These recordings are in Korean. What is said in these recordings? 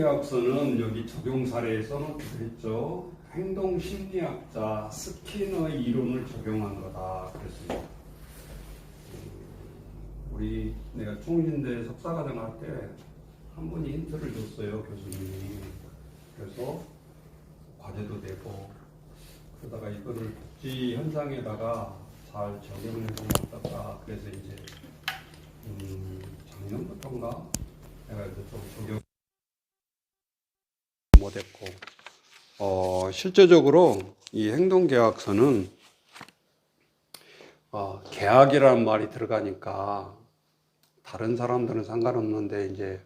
행동계약서는 여기 적용 사례에 써놓기도 했죠. 행동심리학자 스키너의 이론을 적용한 거다 그랬습니다. 내가 중신대 석사과정 할 때 한 분이 힌트를 줬어요, 교수님이. 그래서 과제도 되고 그러다가 이거를 복지 현장에다가 잘 적용을 해보면 어떨까. 그래서 이제 작년부터인가 내가 이제 좀 적용 못했고 실제적으로 이 행동계약서는 계약이라는 말이 들어가니까 다른 사람들은 상관없는데 이제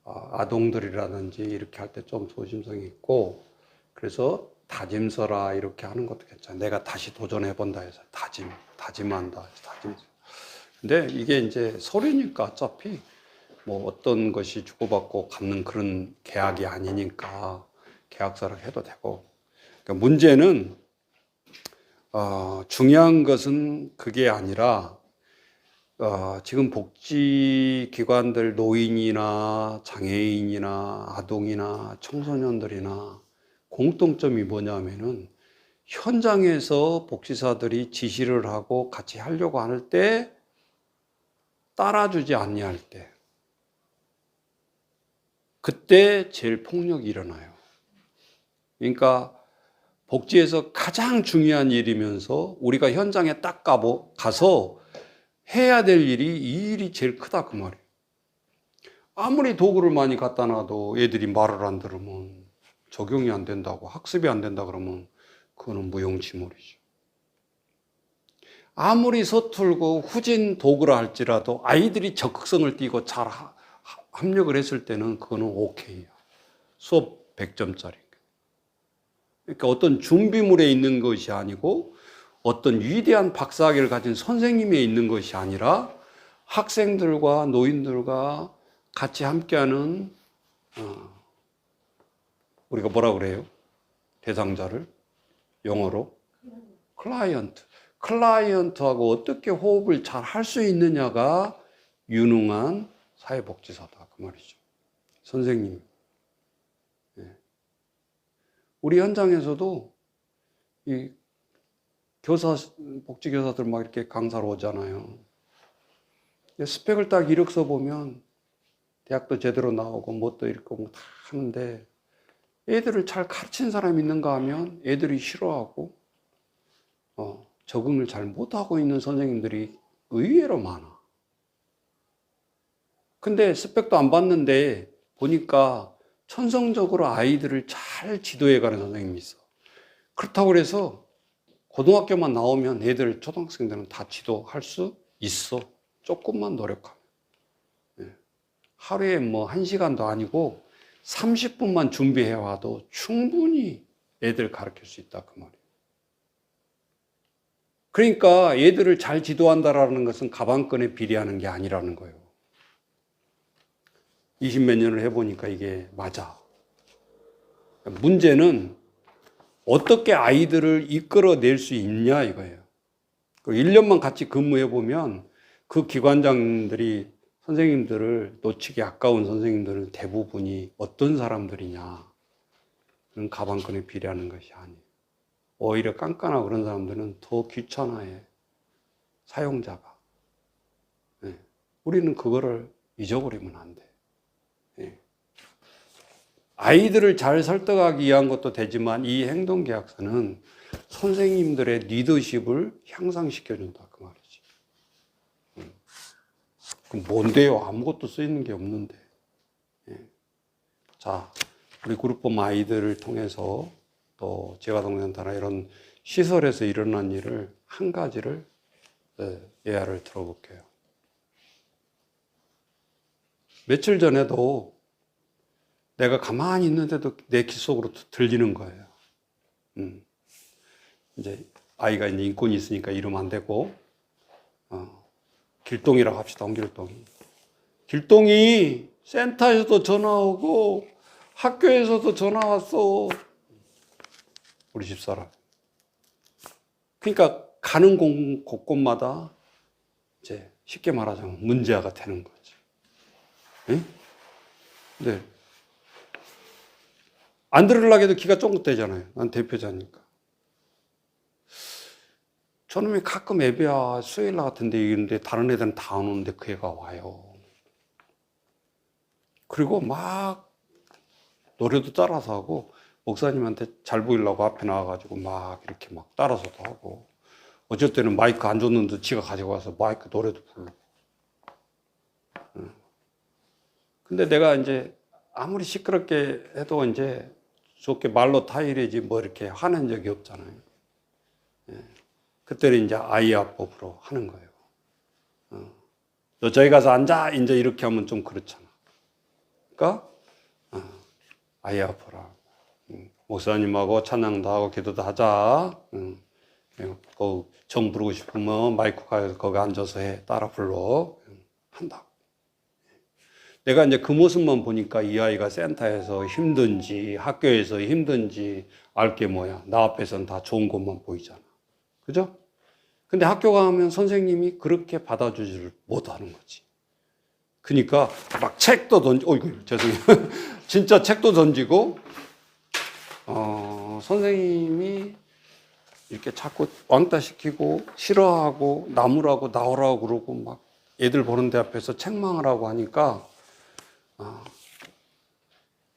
아동들이라든지 이렇게 할 때 좀 조심성이 있고, 그래서 다짐서라 이렇게 하는 것도 괜찮아요. 내가 다시 도전해본다 해서 다짐한다 해서 다짐. 근데 이게 이제 서류니까 어차피 뭐 어떤 것이 주고받고 갚는 그런 계약이 아니니까 계약서를 해도 되고. 그러니까 문제는 중요한 것은 그게 아니라 지금 복지기관들 노인이나 장애인이나 아동이나 청소년들이나 공통점이 뭐냐면은 현장에서 복지사들이 지시를 하고 같이 하려고 할 때 따라주지 아니할 때, 그때 제일 폭력이 일어나요. 그러니까 복지에서 가장 중요한 일이면서 우리가 현장에 딱 가서 해야 될 일이 이 일이 제일 크다 그 말이에요. 아무리 도구를 많이 갖다 놔도 애들이 말을 안 들으면, 적용이 안 된다고, 학습이 안 된다 그러면 그거는 무용지물이죠. 아무리 서툴고 후진 도구라 할지라도 아이들이 적극성을 띠고 잘 합력을 했을 때는 그거는 오케이야. 수업 100점짜리. 그러니까 어떤 준비물에 있는 것이 아니고 어떤 위대한 박사학위를 가진 선생님에 있는 것이 아니라 학생들과 노인들과 같이 함께하는 우리가 뭐라 그래요? 대상자를 영어로 클라이언트하고 어떻게 호흡을 잘 할 수 있느냐가 유능한 사회복지사다 그 말이죠. 선생님. 우리 현장에서도 이 복지교사들 막 이렇게 강사로 오잖아요. 스펙을 딱 이력서 보면 대학도 제대로 나오고 뭣도 읽고 뭐 다 하는데 애들을 잘 가르친 사람이 있는가 하면 애들이 싫어하고 적응을 잘 못하고 있는 선생님들이 의외로 많아. 근데 스펙도 안 받는데 보니까 천성적으로 아이들을 잘 지도해가는 선생님이 있어. 그렇다고 해서 고등학교만 나오면 애들, 초등학생들은 다 지도할 수 있어. 조금만 노력하면. 하루에 뭐 1시간도 아니고 30분만 준비해 와도 충분히 애들 가르칠 수 있다 그 말이에요. 그러니까 애들을 잘 지도한다라는 것은 가방끈에 비례하는 게 아니라는 거예요. 20몇 년을 해보니까 이게 맞아. 문제는 어떻게 아이들을 이끌어낼 수 있냐 이거예요. 1년만 같이 근무해보면 그 기관장들이 선생님들을 놓치기 아까운 선생님들은 대부분이 어떤 사람들이냐. 그런 가방끈에 비례하는 것이 아니에요. 오히려 깐깐하고 그런 사람들은 더 귀찮아해. 사용자가. 우리는 그거를 잊어버리면 안 돼. 아이들을 잘 설득하기 위한 것도 되지만 이 행동계약서는 선생님들의 리더십을 향상시켜준다 그 말이지. 그럼 뭔데요? 아무것도 쓰이는 게 없는데. 자, 우리 그룹홈 아이들을 통해서 또 재가동센터나 이런 시설에서 일어난 일을 한 가지를 예화를 들어볼게요. 며칠 전에도 내가 가만히 있는데도 내 귀 속으로 들리는 거예요. 이제 아이가 이제 인권이 있으니까 이러면 안 되고, 길동이라고 합시다. 홍길동이. 길동이 센터에서도 전화 오고 학교에서도 전화 왔어. 우리 집사람. 그러니까 가는 곳곳마다 이제 쉽게 말하자면 문제아가 되는 거지. 네? 안 들으려고 해도 기가 쫑긋대잖아요. 난 대표자니까. 저놈이 가끔 예배야 수요일 날 같은데 이러는데 다른 애들은 다 안 오는데 그 애가 와요. 그리고 막 노래도 따라서 하고 목사님한테 잘 보이려고 앞에 나와가지고 막 이렇게 막 따라서도 하고 어쩔 때는 마이크 안 줬는데 지가 가지고 와서 마이크 노래도 부르고. 근데 내가 이제 아무리 시끄럽게 해도 이제 좋게 말로 타이르지 뭐 이렇게 화낸 적이 없잖아요. 그때는 이제 아이아법으로 하는 거예요. 너 저기 가서 앉아 이제 이렇게 하면 좀 그렇잖아. 그러니까 아이아퍼라. 목사님하고 찬양도 하고 기도도 하자. 정 부르고 싶으면 마이크 가서 거기 앉아서 해. 따라 불러. 한다. 내가 이제 그 모습만 보니까 이 아이가 센터에서 힘든지 학교에서 힘든지 알 게 뭐야. 나 앞에서는 다 좋은 것만 보이잖아. 그죠? 근데 학교 가면 선생님이 그렇게 받아주지를 못하는 거지. 그러니까 막 책도 어이구, 죄송해요. 진짜 책도 던지고, 선생님이 이렇게 자꾸 왕따 시키고, 싫어하고, 나무라고 나오라고 그러고, 막 애들 보는 데 앞에서 책망하라고 하니까,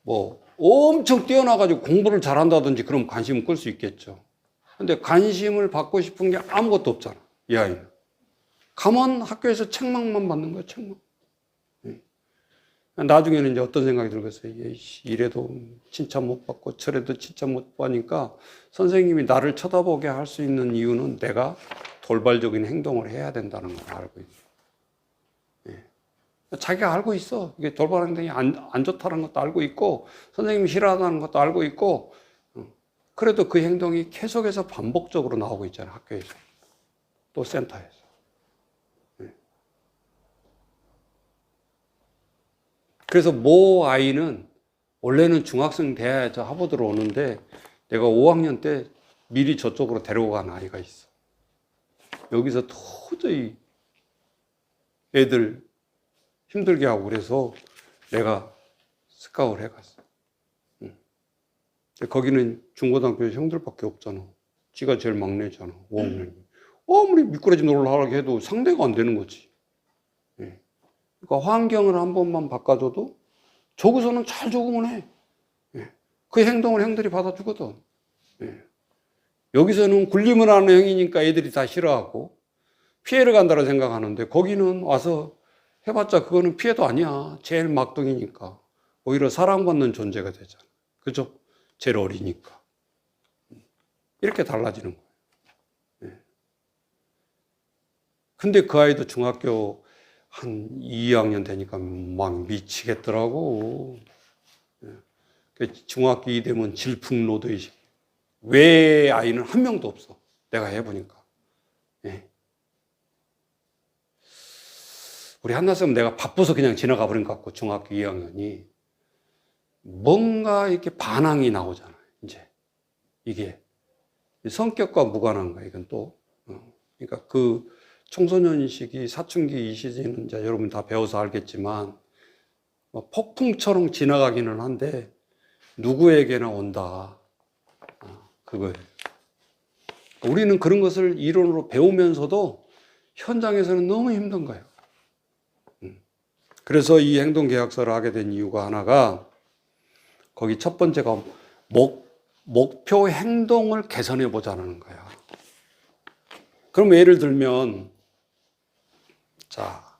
뭐, 엄청 뛰어나가지고 공부를 잘한다든지 그럼 관심을 끌 수 있겠죠. 근데 관심을 받고 싶은 게 아무것도 없잖아, 이 아이는. 가만 학교에서 책망만 받는 거야, 책망. 나중에는 이제 어떤 생각이 들겠어요. 이래도 칭찬 못 받고 저래도 칭찬 못 받으니까 선생님이 나를 쳐다보게 할 수 있는 이유는 내가 돌발적인 행동을 해야 된다는 걸 알고 있어요. 자기가 알고 있어. 이게 돌발 행동이 안 좋다는 것도 알고 있고 선생님이 싫어하는 것도 알고 있고 그래도 그 행동이 계속해서 반복적으로 나오고 있잖아요. 학교에서 또 센터에서. 그래서 모 아이는 원래는 중학생 돼야지 하버드로 오는데 내가 5학년 때 미리 저쪽으로 데리고 간 아이가 있어. 여기서 도저히 애들 힘들게 하고 그래서 내가 스카우트를 해갔어. 거기는 중고등학교 형들밖에 없잖아. 지가 제일 막내잖아. 5학년이. 아무리 미꾸라지 놀러 하라고 해도 상대가 안 되는 거지. 그러니까 환경을 한 번만 바꿔줘도 저기서는 잘 적응을 해. 그 행동을 형들이 받아주거든. 여기서는 굴림을 하는 형이니까 애들이 다 싫어하고 피해를 간다고 생각하는데 거기는 와서 해봤자 그거는 피해도 아니야. 제일 막둥이니까. 오히려 사랑받는 존재가 되잖아. 그죠? 제일 어리니까. 이렇게 달라지는 거예요. 근데 그 아이도 중학교 한 2학년 되니까 막 미치겠더라고. 중학교 2 되면 질풍노도의식. 왜 아이는 한 명도 없어. 내가 해보니까. 우리 한나쌤은 내가 바빠서 그냥 지나가 버린 것 같고 중학교 2학년이 뭔가 이렇게 반항이 나오잖아요. 이제 이게 성격과 무관한 거야. 이건 또. 그러니까 그 청소년 시기, 사춘기 이 시기는 이제 여러분 다 배워서 알겠지만 폭풍처럼 지나가기는 한데 누구에게나 온다. 그거예요. 우리는 그런 것을 이론으로 배우면서도 현장에서는 너무 힘든 거예요. 그래서 이 행동계약서를 하게 된 이유가 하나가 거기 첫 번째가 목표 행동을 개선해 보자는 거야. 그럼 예를 들면 자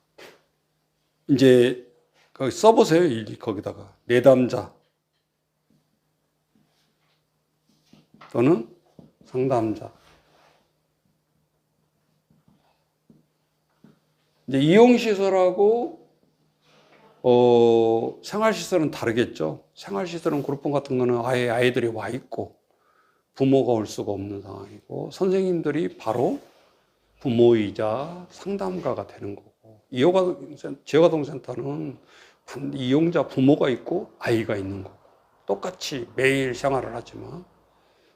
이제 거기 써보세요. 거기다가 내담자 또는 상담자. 이제 이용시설하고 생활시설은 다르겠죠. 생활시설은 그룹홈 같은 거는 아예 아이들이 와 있고 부모가 올 수가 없는 상황이고 선생님들이 바로 부모이자 상담가가 되는 거고 지역아동센터는 이용자 부모가 있고 아이가 있는 거고 똑같이 매일 생활을 하지만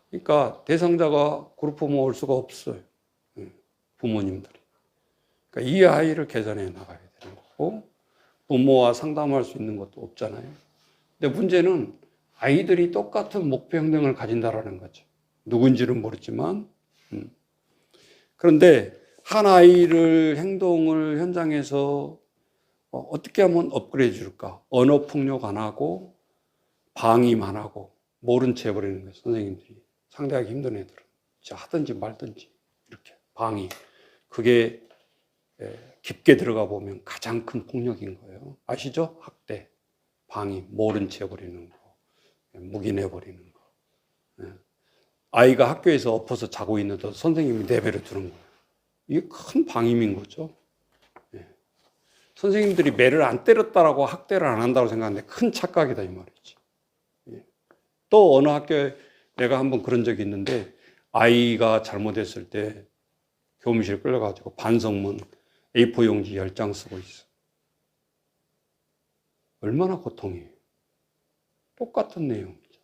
그러니까 대상자가 그룹홈 올 수가 없어요. 부모님들이. 그러니까 이 아이를 개선해 나가야 되는 거고 부모와 상담할 수 있는 것도 없잖아요. 근데 문제는 아이들이 똑같은 목표 행동을 가진다라는 거죠. 누군지는 모르지만. 그런데 한 아이를 행동을 현장에서 어떻게 하면 업그레이드 줄까? 언어 폭력 안 하고 방임 안 하고 모른 채 해버리는 거예요. 선생님들이 상대하기 힘든 애들은 하든지 말든지 이렇게 방임. 그게 깊게 들어가 보면 가장 큰 폭력인 거예요. 아시죠? 학대, 방임, 모른 채 해버리는 거, 묵인해버리는 거. 아이가 학교에서 엎어서 자고 있는데 선생님이 내버려 두는 거예요. 이게 큰 방임인 거죠. 선생님들이 매를 안 때렸다라고 학대를 안 한다고 생각하는데 큰 착각이다 이 말이지. 또 어느 학교에 내가 한번 그런 적이 있는데 아이가 잘못했을 때 교무실에 끌려가지고 반성문 A4 용지 10장 쓰고 있어. 얼마나 고통이에요. 똑같은 내용이죠.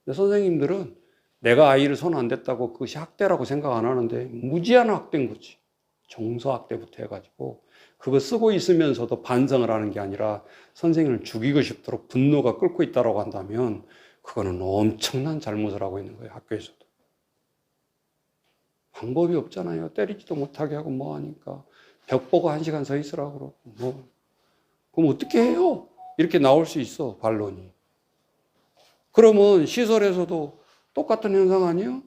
근데 선생님들은 내가 아이를 손 안 댔다고 그것이 학대라고 생각 안 하는데 무지한 학대인 거지. 정서학대부터 해가지고 그거 쓰고 있으면서도 반성을 하는 게 아니라 선생님을 죽이고 싶도록 분노가 끓고 있다고 한다면 그거는 엄청난 잘못을 하고 있는 거예요. 학교에서도. 방법이 없잖아요. 때리지도 못하게 하고 뭐 하니까. 벽 보고 1시간 서 있으라고 그러고 뭐. 그럼 어떻게 해요? 이렇게 나올 수 있어, 반론이. 그러면 시설에서도 똑같은 현상 아니에요?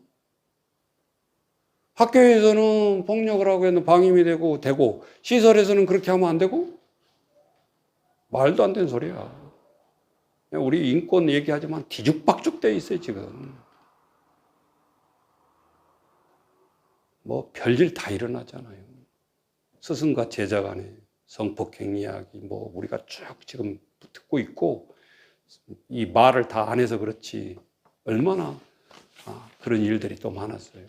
학교에서는 폭력을 하고 있는 방임이 되고 시설에서는 그렇게 하면 안 되고? 말도 안 되는 소리야. 우리 인권 얘기하지만 뒤죽박죽 돼 있어요, 지금. 뭐 별일 다 일어나잖아요. 스승과 제자 간의 성폭행 이야기 뭐 우리가 쭉 지금 듣고 있고 이 말을 다 안 해서 그렇지 얼마나 그런 일들이 또 많았어요.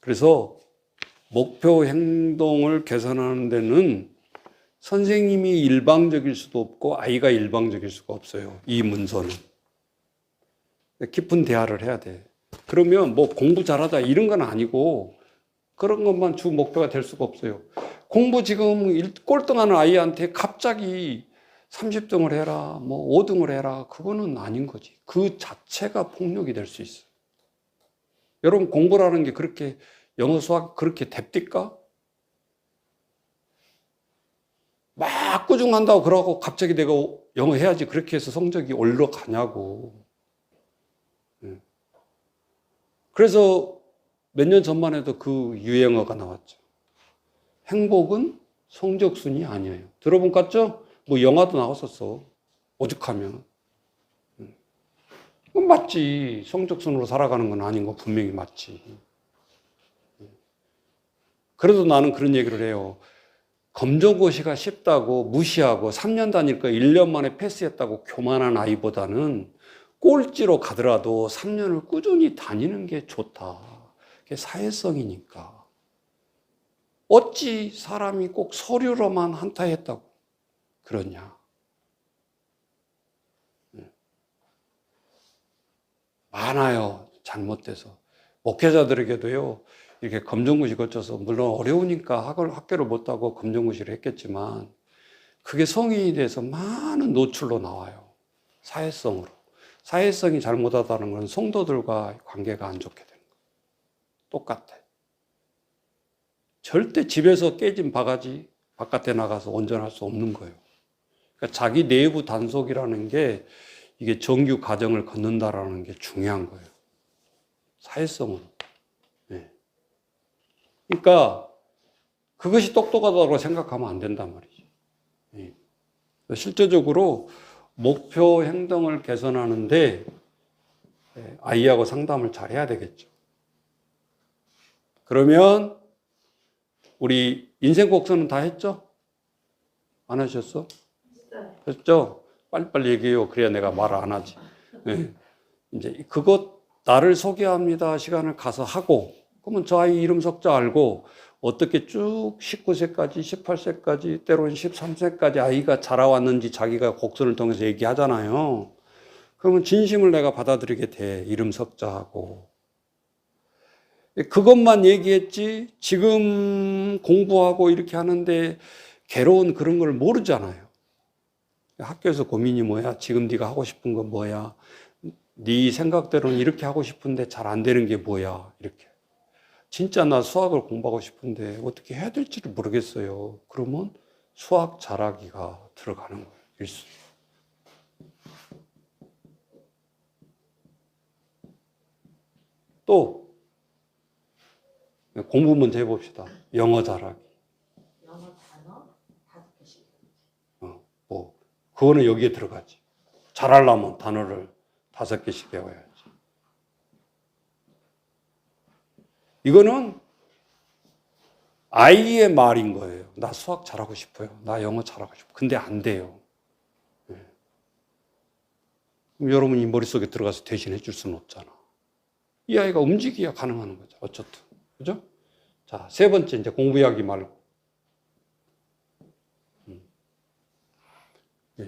그래서 목표 행동을 개선하는 데는 선생님이 일방적일 수도 없고 아이가 일방적일 수가 없어요. 이 문서는. 깊은 대화를 해야 돼. 그러면 뭐 공부 잘하자 이런 건 아니고 그런 것만 주 목표가 될 수가 없어요. 공부 지금 꼴등하는 아이한테 갑자기 30등을 해라, 뭐 5등을 해라, 그거는 아닌 거지. 그 자체가 폭력이 될 수 있어요. 여러분 공부라는 게 그렇게 영어 수학 그렇게 됩니까? 막 꾸중한다고 그러고 갑자기 내가 영어 해야지 그렇게 해서 성적이 올라가냐고. 그래서 몇 년 전만 해도 그 유행어가 나왔죠. 행복은 성적순이 아니에요. 들어본 것 같죠? 뭐 영화도 나왔었어. 오죽하면. 그건 맞지. 성적순으로 살아가는 건 아닌 거 분명히 맞지. 그래도 나는 그런 얘기를 해요. 검정고시가 쉽다고 무시하고 3년 다닐 거 1년 만에 패스했다고 교만한 아이보다는 꼴찌로 가더라도 3년을 꾸준히 다니는 게 좋다. 그게 사회성이니까. 어찌 사람이 꼭 서류로만 한타했다고 그러냐. 많아요. 잘못돼서. 목회자들에게도요. 이렇게 검정고시 거쳐서 물론 어려우니까 학교를 못 가고 검정고시를 했겠지만 그게 성인이 돼서 많은 노출로 나와요. 사회성으로. 사회성이 잘못하다는 건 성도들과 관계가 안 좋게 되는 거예요. 똑같아. 절대 집에서 깨진 바가지 바깥에 나가서 온전할 수 없는 거예요. 그러니까 자기 내부 단속이라는 게 이게 정규 과정을 걷는다라는 게 중요한 거예요. 사회성으로. 네. 그러니까 그것이 똑똑하다고 생각하면 안 된단 말이죠. 네. 실제적으로 목표 행동을 개선하는데 아이하고 상담을 잘 해야 되겠죠. 그러면 우리 인생 곡선은 다 했죠? 안 하셨어? 했죠? 빨리빨리 얘기해요. 그래야 내가 말을 안 하지. 네. 이제 그것 나를 소개합니다. 시간을 가서 하고 그러면 저 아이 이름 석자 알고 어떻게 쭉 19세까지 18세까지 때로는 13세까지 아이가 자라왔는지 자기가 곡선을 통해서 얘기하잖아요. 그러면 진심을 내가 받아들이게 돼. 이름 석자하고. 그것만 얘기했지 지금 공부하고 이렇게 하는데 괴로운 그런 걸 모르잖아요. 학교에서 고민이 뭐야? 지금 네가 하고 싶은 건 뭐야? 네 생각대로는 이렇게 하고 싶은데 잘 안 되는 게 뭐야? 이렇게. 진짜 나 수학을 공부하고 싶은데 어떻게 해야 될지를 모르겠어요. 그러면 수학 잘하기가 들어가는 거예요. 일수. 또 공부 문제 해봅시다. 영어 잘하기. 영어 단어 5개씩. 뭐 그거는 여기에 들어가지. 잘하려면 단어를 5개씩 배워야지. 이거는 아이의 말인 거예요. 나 수학 잘하고 싶어요. 나 영어 잘하고 싶어. 근데 안 돼요. 네. 그럼 여러분이 머릿속에 들어가서 대신해 줄 수는 없잖아. 이 아이가 움직여야 가능한 거죠. 어쨌든. 그죠? 자, 세 번째, 이제 공부 이야기 말고.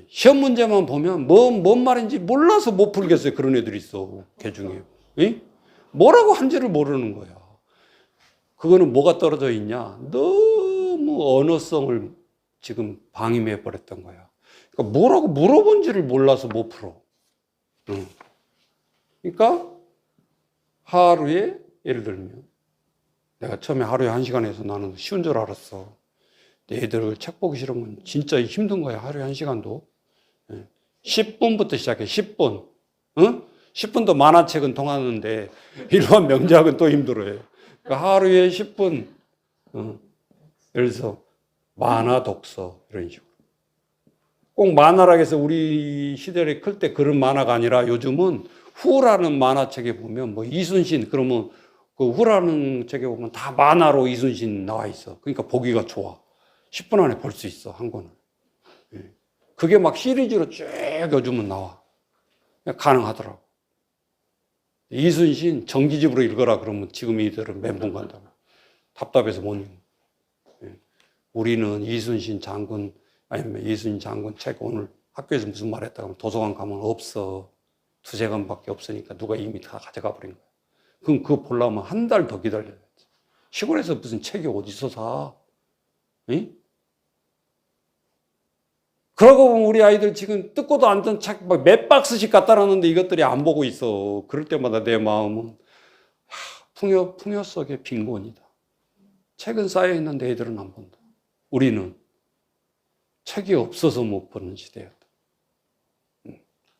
시험 문제만 보면 뭔 말인지 몰라서 못 풀겠어요. 그런 애들이 있어. 개 중에. 에? 뭐라고 한지를 모르는 거야. 그거는 뭐가 떨어져 있냐? 너무 언어성을 지금 방임해 버렸던 거야. 그러니까 뭐라고 물어본지를 몰라서 못 풀어. 그러니까 하루에 예를 들면 내가 처음에 하루에 1시간 해서 나는 쉬운 줄 알았어. 애들 책 보기 싫으면 진짜 힘든 거야. 하루에 1시간도. 10분부터 시작해. 10분. 응? 10분도 만화책은 통하는데 일반 명작은 또 힘들어해. 그러니까 하루에 10분. 예를 들어서 만화 독서 이런 식으로. 꼭 만화라고 해서 우리 시대에 클 때 그런 만화가 아니라 요즘은 후라는 만화책에 보면 뭐 이순신 그러면 그 후라는 책에 보면 다 만화로 이순신 나와 있어. 그러니까 보기가 좋아. 10분 안에 볼 수 있어, 한 권을. 그게 막 시리즈로 쭉 요즘은 나와. 가능하더라고. 이순신 정기집으로 읽어라 그러면 지금 이들은 멘붕 간다고. 답답해서 못 읽어. 우리는 이순신 장군, 아니면 이순신 장군 책 오늘 학교에서 무슨 말 했다고 하면 도서관 가면 없어. 2-3권밖에 없으니까 누가 이미 다 가져가 버린 거야. 그럼 그거 보려면 한 달 더 기다려야 돼. 시골에서 무슨 책이 어디서 사? 응? 그러고 보면 우리 아이들 지금 뜯고도 안 든 책 몇 박스씩 갖다 놨는데 이것들이 안 보고 있어. 그럴 때마다 내 마음은 풍요 속의 빈곤이다. 책은 쌓여 있는데 애들은 안 본다. 우리는 책이 없어서 못 보는 시대였다.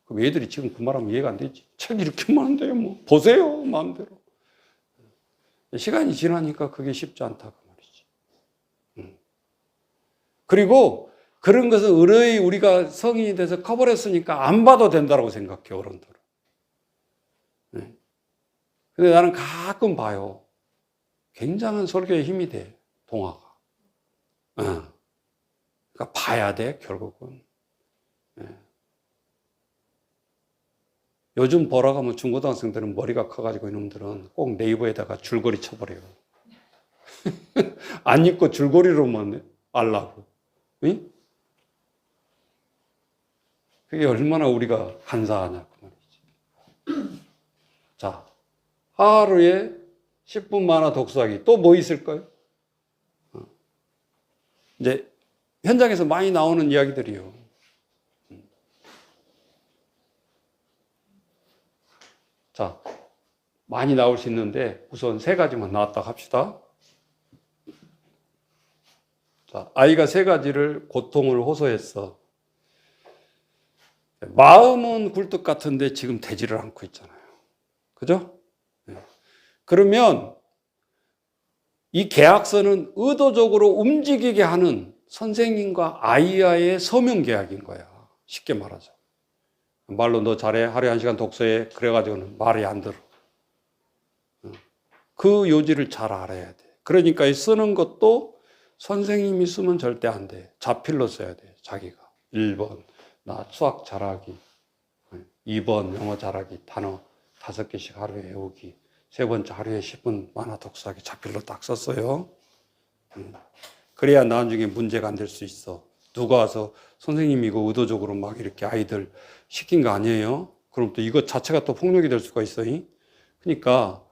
그럼 애들이 지금 그 말하면 이해가 안 되지. 책이 이렇게 많은데요, 뭐. 보세요, 마음대로. 시간이 지나니까 그게 쉽지 않다, 그 말이지. 그리고 그런 것은 의뢰의 우리가 성인이 돼서 커버렸으니까 안 봐도 된다고 생각해, 어른들은. 근데 나는 가끔 봐요. 굉장한 설교에 힘이 돼, 동화가. 그러니까 봐야 돼, 결국은. 요즘 보러 가면 중고등학생들은 머리가 커가지고 이놈들은 꼭 네이버에다가 줄거리 쳐버려요. 안 읽고 줄거리로만 알라고. 응? 그게 얼마나 우리가 간사하냐, 그 말이지. 자, 하루에 10분 만화 독서하기. 또 뭐 있을까요? 이제 현장에서 많이 나오는 이야기들이요. 자, 많이 나올 수 있는데 우선 3가지만 나왔다 합시다. 자, 아이가 3가지를 고통을 호소했어. 마음은 굴뚝 같은데 지금 되지를 않고 있잖아요. 그죠? 그러면 이 계약서는 의도적으로 움직이게 하는 선생님과 아이와의 서명 계약인 거야. 쉽게 말하자. 말로 너 잘해. 하루에 1시간 독서해. 그래가지고는 말이 안 들어. 그 요지를 잘 알아야 돼. 그러니까 쓰는 것도 선생님이 쓰면 절대 안 돼. 자필로 써야 돼. 자기가. 1번, 나 수학 잘하기. 2번, 영어 잘하기. 단어 5개씩 하루에 외우기. 3번째, 하루에 10분 만화 독서하기. 자필로 딱 썼어요. 그래야 나중에 문제가 안 될 수 있어. 누가 와서 선생님이 이거 의도적으로 막 이렇게 아이들 시킨 거 아니에요? 그럼 또 이거 자체가 또 폭력이 될 수가 있어요. 그러니까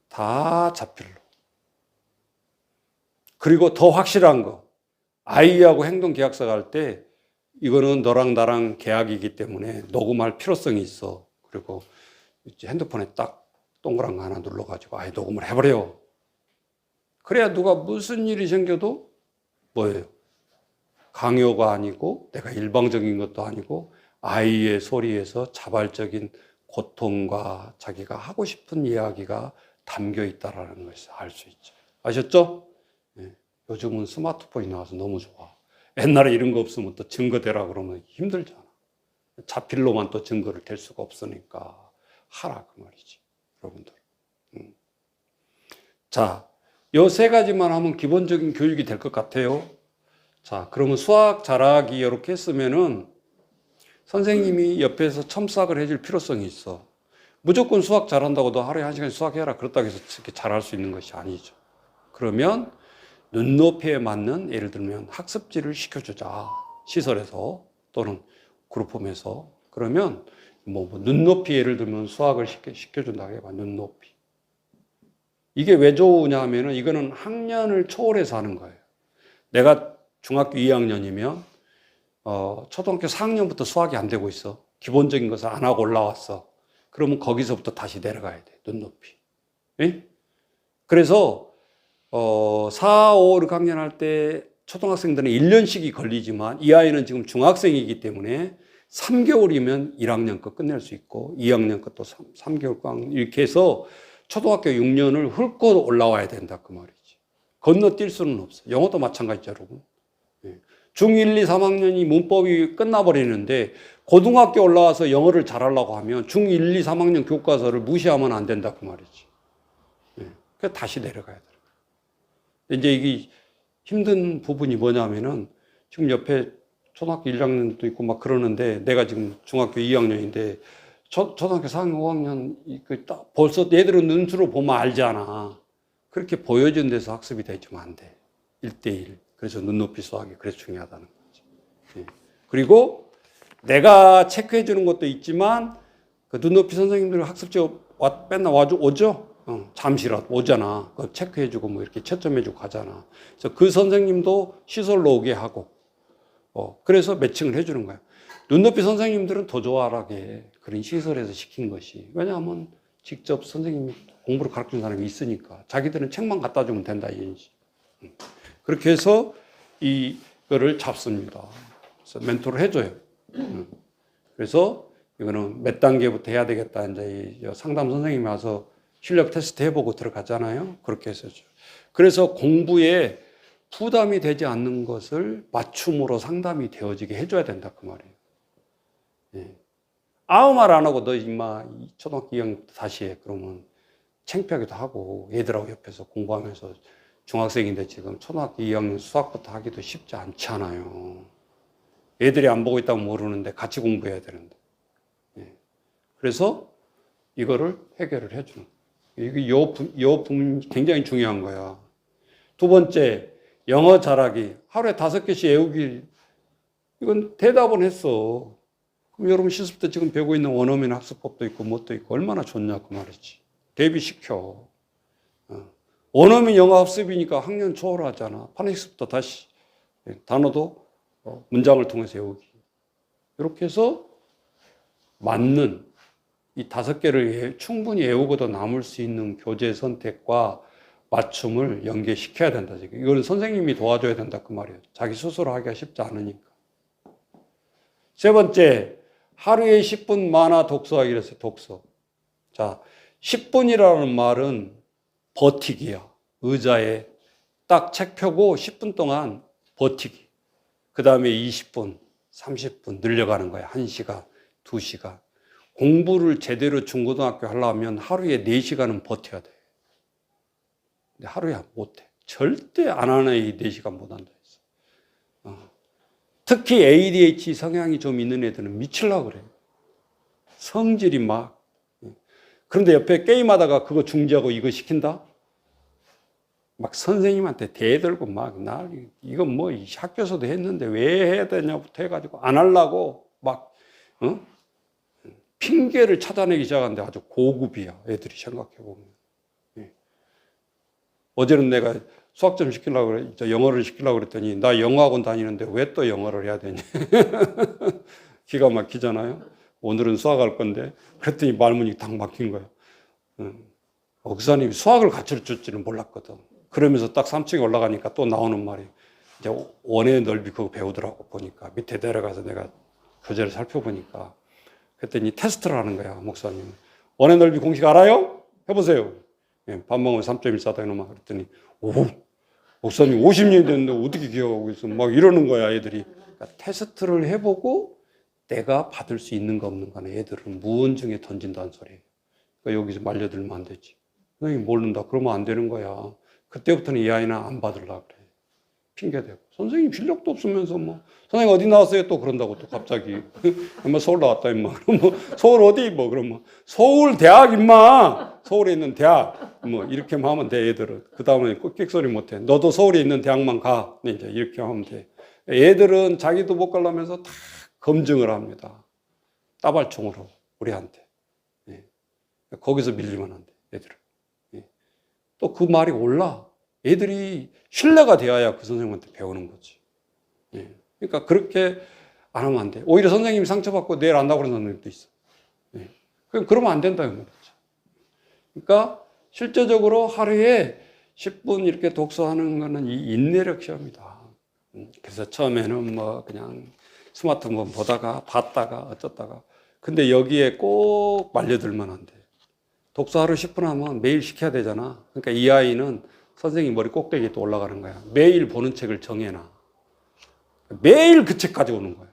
다 자필로. 그리고 더 확실한 거. 아이하고 행동 계약서 갈 때 이거는 너랑 나랑 계약이기 때문에 녹음할 필요성이 있어. 그리고 이제 핸드폰에 딱 동그란 거 하나 눌러가지고 아예 녹음을 해버려. 그래야 누가 무슨 일이 생겨도 뭐예요? 강요가 아니고 내가 일방적인 것도 아니고 아이의 소리에서 자발적인 고통과 자기가 하고 싶은 이야기가 담겨 있다라는 것을 알 수 있죠. 아셨죠? 네. 요즘은 스마트폰이 나와서 너무 좋아. 옛날에 이런 거 없으면 또 증거 대라 그러면 힘들잖아. 자필로만 또 증거를 댈 수가 없으니까 하라 그 말이지, 여러분들. 자, 요 세 가지만 하면 기본적인 교육이 될 것 같아요. 자, 그러면 수학 잘하기 이렇게 했으면은 선생님이 옆에서 첨삭을 해줄 필요성이 있어. 무조건 수학 잘한다고 너 하루에 1시간 수학해라 그렇다고 해서 이렇게 잘할 수 있는 것이 아니죠. 그러면 눈높이에 맞는 예를 들면 학습지를 시켜주자. 시설에서 또는 그룹홈에서. 그러면 뭐 눈높이 예를 들면 수학을 시켜준다고 해봐. 눈높이. 이게 왜 좋으냐 하면은 이거는 학년을 초월해서 하는 거예요. 내가 중학교 2학년이면 초등학교 4학년부터 수학이 안 되고 있어. 기본적인 것을 안 하고 올라왔어. 그러면 거기서부터 다시 내려가야 돼. 눈높이. 예? 그래서 4, 5, 6학년 할 때 초등학생들은 1년씩이 걸리지만 이 아이는 지금 중학생이기 때문에 3개월이면 1학년 거 끝낼 수 있고 2학년 것도 3개월 이렇게 해서 초등학교 6년을 훑고 올라와야 된다 그 말이지. 건너뛸 수는 없어. 영어도 마찬가지죠, 여러분. 중1, 2, 3학년이 문법이 끝나버리는데 고등학교 올라와서 영어를 잘하려고 하면 중1, 2, 3학년 교과서를 무시하면 안 된다 그 말이지. 그래서 다시 내려가야 돼. 이제 이게 힘든 부분이 뭐냐면은 지금 옆에 초등학교 1학년도 있고 막 그러는데 내가 지금 중학교 2학년인데 초등학교 4학년, 5학년 벌써 얘들은 눈으로 보면 알잖아. 그렇게 보여준 데서 학습이 되지면 안 돼. 1대1. 그래서 눈높이 수학이 그래서 중요하다는 거지. 그리고 내가 체크해 주는 것도 있지만 그 눈높이 선생님들 학습지 맨날 오죠? 잠시라도 오잖아. 체크해 주고 뭐 이렇게 채점해 주고 가잖아. 그래서 그 선생님도 시설로 오게 하고 그래서 매칭을 해 주는 거야. 눈높이 선생님들은 더 좋아하게 그런 시설에서 시킨 것이. 왜냐하면 직접 선생님이 공부를 가르치는 사람이 있으니까. 자기들은 책만 갖다 주면 된다, 이인지. 그렇게 해서 이거를 잡습니다. 그래서 멘토를 해줘요. 그래서 이거는 몇 단계부터 해야 되겠다. 이제 상담 선생님이 와서 실력 테스트 해보고 들어가잖아요. 그렇게 해서. 그래서 공부에 부담이 되지 않는 것을 맞춤으로 상담이 되어지게 해줘야 된다. 그 말이에요. 예. 아무 말 안 하고 너 임마 초등학교 2학년 다시 해. 그러면 창피하기도 하고 얘들하고 옆에서 공부하면서 중학생인데 지금 초등학교 2학년 수학부터 하기도 쉽지 않잖아요. 애들이 안 보고 있다고 모르는데 같이 공부해야 되는데. 예. 그래서 이거를 해결을 해주는 거예요. 이 부분 굉장히 중요한 거야. 두 번째, 영어 잘하기. 하루에 5개씩 외우기. 이건 대답은 했어. 그럼 여러분 실습 때 지금 배우고 있는 원어민 학습법도 있고 뭣도 있고 얼마나 좋냐 그 말이지. 대비시켜. 원어민 영어 학습이니까 학년 초월하잖아. 파닉스부터 다시 단어도 문장을 통해서 외우기. 이렇게 해서 맞는 이 5개를 충분히 외우고도 남을 수 있는 교재 선택과 맞춤을 연계시켜야 된다. 이거는 선생님이 도와줘야 된다 그 말이에요. 자기 스스로 하기가 쉽지 않으니까. 세 번째, 하루에 10분 만화 독서하기로 했어요. 독서. 자, 10분이라는 말은 버티기야. 의자에 딱 책 펴고 10분 동안 버티기. 그 다음에 20분, 30분 늘려가는 거야. 1시간, 2시간. 공부를 제대로 중고등학교 하려면 하루에 4시간은 버텨야 돼. 근데 하루에 못해. 절대 안 하는 애 4시간 못 한다 했어. 특히 ADHD 성향이 좀 있는 애들은 미치려고 그래. 성질이 막. 그런데 옆에 게임하다가 그거 중지하고 이거 시킨다? 막 선생님한테 대들고 막, 이건 뭐 학교에서도 했는데 왜 해야 되냐부터 해가지고 안 하려고 막, 핑계를 찾아내기 시작하는데 아주 고급이야. 애들이 생각해보면. 어제는 내가 수학 좀 시키려고 그래. 저 영어를 시키려고 그랬더니 나 영어학원 다니는데 왜 또 영어를 해야 되냐. 기가 막히잖아요. 오늘은 수학할 건데. 그랬더니 말문이 딱 막힌 거예요. 목사님이 수학을 가르쳐 줄지는 몰랐거든. 그러면서 딱 3층에 올라가니까 또 나오는 말이 이제 원의 넓이 그거 배우더라고 보니까 밑에 내려가서 내가 교재를 살펴보니까 그랬더니 테스트를 하는 거야 목사님. 원의 넓이 공식 알아요? 해보세요. 예, 밥 먹으면 3.14다 이놈아. 그랬더니 오 목사님 50년이 됐는데 어떻게 기억하고 있어? 막 이러는 거야 애들이. 그러니까 테스트를 해보고 내가 받을 수 있는가 없는가는 애들은 무언증에 던진다는 소리예요. 그러니까 여기서 말려들면 안 되지. 선생님 모른다. 그러면 안 되는 거야. 그때부터는 이 아이는 안 받으려고 그래. 핑계대고. 선생님 실력도 없으면서 뭐. 선생님 어디 나왔어요? 또 그런다고 또 갑자기. 엄마 서울 나왔다 임마. 그럼 뭐 서울 어디 뭐 그럼 뭐 서울 대학 임마. 서울에 있는 대학. 뭐 이렇게 하면 돼 애들은. 그 다음에 끽소리 못해. 너도 서울에 있는 대학만 가. 이제 이렇게 하면 돼. 애들은 자기도 못 가려면서 다 검증을 합니다. 따발총으로 우리한테. 예. 거기서 밀리면 안 돼 애들은. 예. 또 그 말이 올라. 애들이 신뢰가 되어야 그 선생님한테 배우는 거지. 예. 그러니까 그렇게 안 하면 안 돼. 오히려 선생님이 상처받고 내일 안다고 그러는 선생님도 있어. 예. 그러면 안 된다. 그러니까 실제적으로 하루에 10분 이렇게 독서하는 거는 이 인내력 시험이다. 그래서 처음에는 뭐 그냥 스마트폰 보다가 봤다가 어쩌다가. 근데 여기에 꼭 말려들면 안 돼. 독서 하루 10분 하면 매일 시켜야 되잖아. 그러니까 이 아이는 선생님 머리 꼭대기에 또 올라가는 거야. 매일 보는 책을 정해놔. 매일 그 책 가져오는 거야.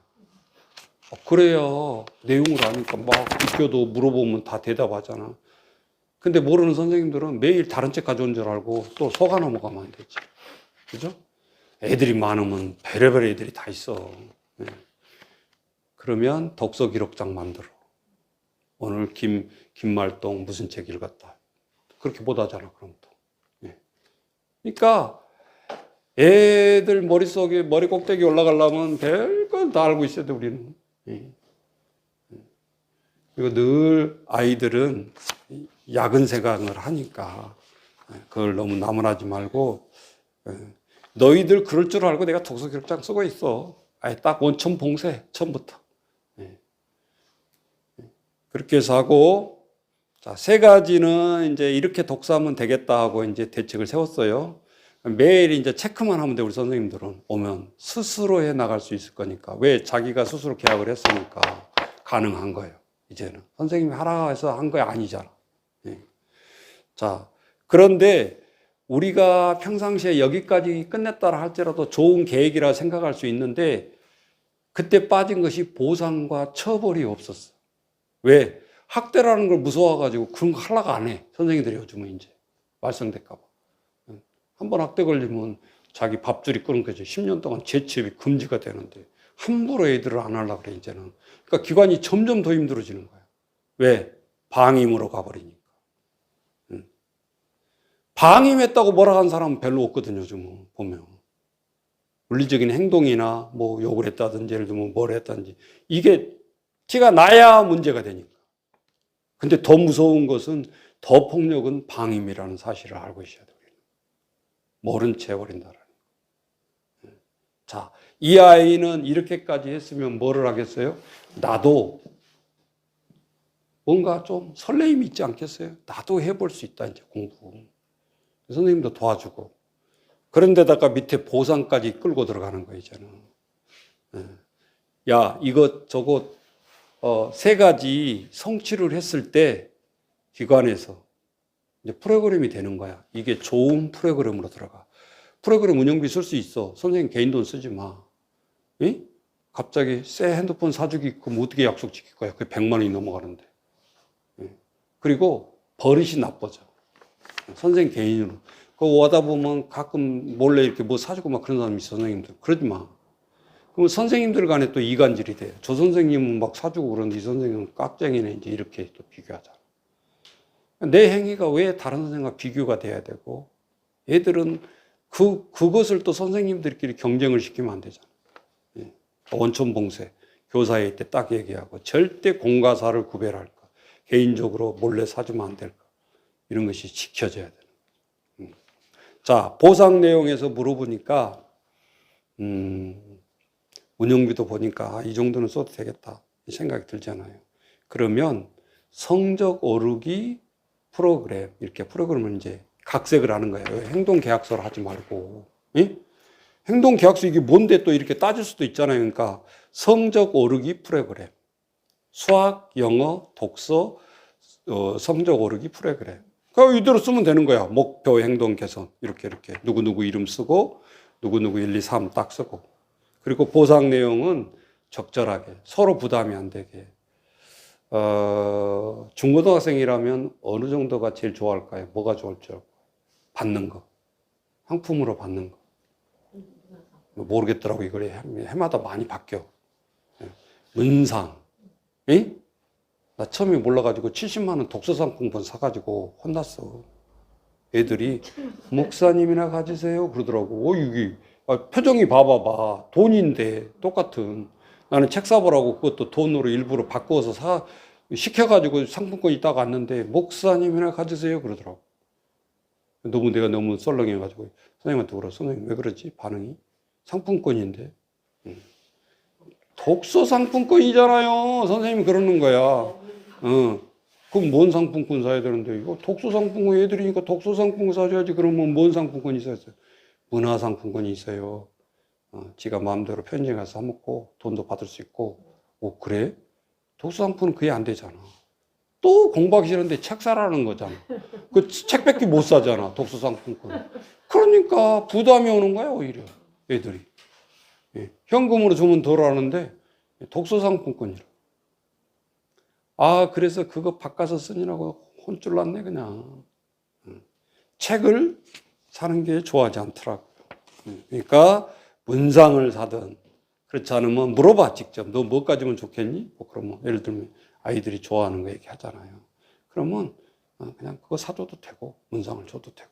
그래야 내용을 아니까 막 비껴도 물어보면 다 대답하잖아. 근데 모르는 선생님들은 매일 다른 책 가져온 줄 알고 또 속아 넘어가면 안 되지. 그죠? 애들이 많으면 별의별 애들이 다 있어. 네. 그러면 독서 기록장 만들어. 오늘 김말동 무슨 책 읽었다. 그렇게 못 하잖아, 그럼 또. 네. 그러니까 애들 머릿속에, 머리 꼭대기 올라가려면 별걸 다 알고 있어야 돼, 우리는. 네. 그리고 늘 아이들은 야근 생각을 하니까 그걸 너무 나무라지 말고 너희들 그럴 줄 알고 내가 독서 기록장 쓰고 있어. 아예 딱 원천 봉쇄 처음부터. 그렇게 해서 하고 자, 세 가지는 이제 이렇게 독서하면 되겠다 하고 이제 대책을 세웠어요. 매일 이제 체크만 하면 돼. 우리 선생님들은 오면 스스로 해 나갈 수 있을 거니까. 왜? 자기가 스스로 계약을 했으니까 가능한 거예요. 이제는 선생님이 하라 해서 한 거 아니잖아. 자, 그런데 우리가 평상시에 여기까지 끝냈다라 할지라도 좋은 계획이라 생각할 수 있는데 그때 빠진 것이 보상과 처벌이 없었어. 왜? 학대라는 걸 무서워가지고 그런 거 하려고 안 해. 선생님들이 요즘은 이제 말썽될까봐. 한번 학대 걸리면 자기 밥줄이 끊겨져. 10년 동안 재취업이 금지가 되는데 함부로 애들을 안 하려고 그래 이제는. 그러니까 기관이 점점 더 힘들어지는 거야. 왜? 방임으로 가버리니까. 방임했다고 뭐라 한 사람은 별로 없거든요, 요즘은 보면. 물리적인 행동이나 뭐 욕을 했다든지 예를 들면 뭘 했다든지 이게 티가 나야 문제가 되니까. 근데 더 무서운 것은 더 폭력은 방임이라는 사실을 알고 있어야 돼요. 모른 채 해버린다라는 거. 자, 이 아이는 이렇게까지 했으면 뭐를 하겠어요? 나도 뭔가 좀 설레임이 있지 않겠어요? 나도 해볼 수 있다, 이제 공부. 선생님도 도와주고. 그런데다가 밑에 보상까지 끌고 들어가는 거예요, 이제는. 야, 이것, 저것, 세 가지 성취를 했을 때 기관에서 이제 프로그램이 되는 거야. 이게 좋은 프로그램으로 들어가. 프로그램 운영비 쓸 수 있어. 선생님 개인 돈 쓰지 마. 응? 갑자기 새 핸드폰 사주기, 그럼 어떻게 약속 지킬 거야? 그게 100만 원이 넘어가는데. 그리고 버릇이 나빠져. 선생님 개인으로. 그거 오다 보면 가끔 몰래 이렇게 뭐 사주고 막 그런 사람이 있어, 선생님들. 그러지 마. 그럼 선생님들 간에 또 이간질이 돼. 저 선생님은 막 사주고 그러는데 이 선생님은 깍쟁이네. 이제 이렇게 또 비교하잖아. 내 행위가 왜 다른 선생님과 비교가 돼야 되고, 애들은 그것을 또 선생님들끼리 경쟁을 시키면 안 되잖아. 원천 봉쇄. 교사회의 때 딱 얘기하고, 절대 공과사를 구별할 거. 개인적으로 몰래 사주면 안 될 거. 이런 것이 지켜져야 되는 거예요. 자, 보상 내용에서 물어보니까 운영비도 보니까 이 정도는 써도 되겠다 이 생각이 들잖아요. 그러면 성적 오르기 프로그램, 이렇게 프로그램을 이제 각색을 하는 거예요. 행동계약서를 하지 말고. 예? 행동계약서 이게 뭔데 또 이렇게 따질 수도 있잖아요. 그러니까 성적 오르기 프로그램. 수학, 영어, 독서, 성적 오르기 프로그램. 그러니까 이대로 쓰면 되는 거야. 목표, 행동, 개선. 이렇게. 누구누구 이름 쓰고, 누구누구 1, 2, 3 딱 쓰고. 그리고 보상 내용은 적절하게. 서로 부담이 안 되게. 중고등학생이라면 어느 정도가 제일 좋아할까요? 뭐가 좋을 줄 알고? 받는 거. 상품으로 받는 거. 모르겠더라고. 이걸 해마다 많이 바뀌어. 문상. 에? 나 처음에 몰라가지고 70만 원 독서상품권 사가지고 혼났어. 애들이 목사님이나 가지세요 그러더라고. 이게 표정이 봐봐봐. 돈인데 똑같은. 나는 책 사보라고 그것도 돈으로 일부러 바꾸어서 시켜가지고 상품권 있다가 왔는데 목사님이나 가지세요 그러더라고. 내가 너무 썰렁해가지고 선생님한테 물어. 선생님 왜 그러지? 반응이 상품권인데. 독서 상품권이잖아요. 선생님이 그러는 거야. 그럼 뭔 상품권 사야 되는데, 이거 독서 상품권 애들이니까 독서 상품권 사줘야지. 그러면 뭔 상품권이 있어요? 문화 상품권이 있어요. 지가 마음대로 편의점 가서 사먹고 돈도 받을 수 있고. 그래? 독서 상품은 그게 안 되잖아. 또 공부하기 싫은데 책 사라는 거잖아. 그 책밖에 못 사잖아. 독서 상품권. 그러니까 부담이 오는 거야, 오히려. 애들이. 예. 현금으로 주면 덜 하는데 독서 상품권이라. 그래서 그거 바꿔서 쓰느라고 혼쭐 났네 그냥. 책을 사는 게 좋아하지 않더라고요. 그러니까 문상을 사든 그렇지 않으면 물어봐 직접. 너 뭐 가지면 좋겠니? 그러면 예를 들면 아이들이 좋아하는 거 얘기하잖아요. 그러면 그냥 그거 사줘도 되고 문상을 줘도 되고.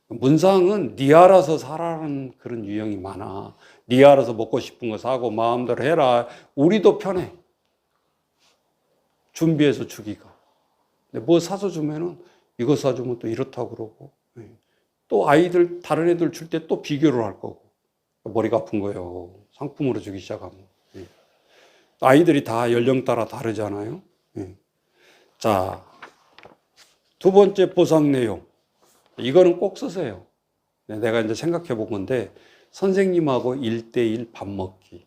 문상은 네 알아서 사라는 그런 유형이 많아. 네 알아서 먹고 싶은 거 사고 마음대로 해라. 우리도 편해. 준비해서 주기가. 근데 뭐 사서 주면은 이거 사주면 또 이렇다고 그러고. 또 아이들, 다른 애들 줄 때 또 비교를 할 거고. 머리가 아픈 거예요. 상품으로 주기 시작하면. 아이들이 다 연령 따라 다르잖아요. 자, 두 번째 보상 내용. 이거는 꼭 쓰세요. 내가 이제 생각해 본 건데, 선생님하고 1대1 밥 먹기.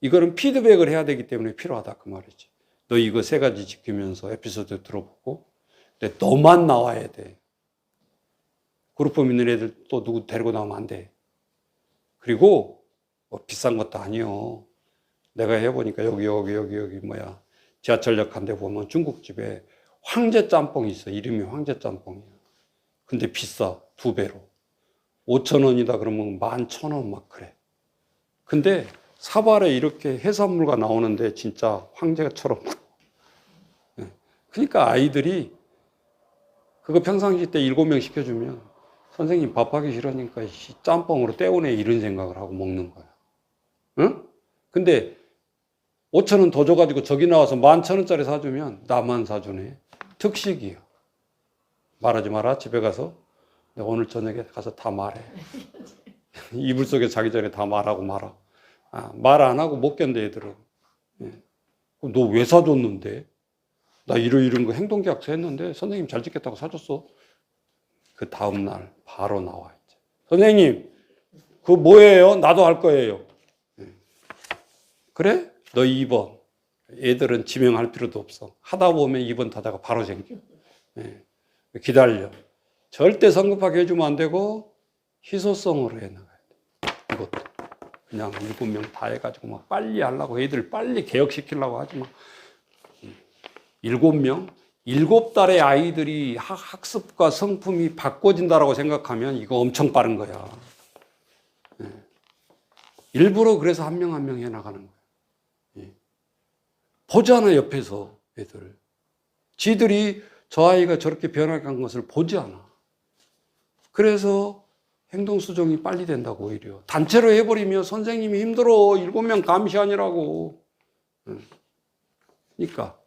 이거는 피드백을 해야 되기 때문에 필요하다. 그 말이지. 너 이거 3가지 지키면서 에피소드 들어보고, 근데 너만 나와야 돼. 그룹홈 있는 애들 또 누구 데리고 나오면 안 돼. 그리고 비싼 것도 아니요. 내가 해보니까 여기 지하철역 한 데 보면 중국집에 황제 짬뽕이 있어. 이름이 황제 짬뽕이야. 근데 비싸. 2배로. 5,000원이다 그러면 11,000원 막 그래. 근데 사발에 이렇게 해산물가 나오는데 진짜 황제처럼. 그러니까 아이들이 그거 평상시 때 7명 시켜주면 선생님 밥하기 싫으니까 짬뽕으로 때우네 이런 생각을 하고 먹는 거야. 응? 근데 5,000원 더 줘가지고 저기 나와서 11,000원짜리 사주면 나만 사주네. 특식이야. 말하지 마라. 집에 가서 내가 오늘 저녁에 가서 다 말해. 이불 속에 자기 전에 다 말하고 말아. 말 안 하고 못 견뎌 애들은. 너 왜 사줬는데? 나 이런 거 행동계약서 했는데 선생님 잘 지켰다고 사줬어. 그 다음날 바로 나와 이제. 선생님 그거 뭐예요? 나도 할 거예요. 그래? 너 2번. 애들은 지명할 필요도 없어. 하다 보면 2번 타다가 바로 생겨. 기다려. 절대 성급하게 해주면 안 되고 희소성으로 해나가야 돼. 이것도. 그냥 7명 다 해가지고 막 빨리 하려고 애들 빨리 개혁시키려고 하지 마. 7명? 7달의 아이들이 학습과 성품이 바꿔진다라고 생각하면 이거 엄청 빠른 거야. 일부러 그래서 한 명 한 명 해나가는 거야. 보잖아, 옆에서 애들. 지들이 저 아이가 저렇게 변화한 것을 보지 않아. 그래서 행동 수정이 빨리 된다고 오히려. 단체로 해버리면 선생님이 힘들어. 7명 감시 아니라고. 그러니까.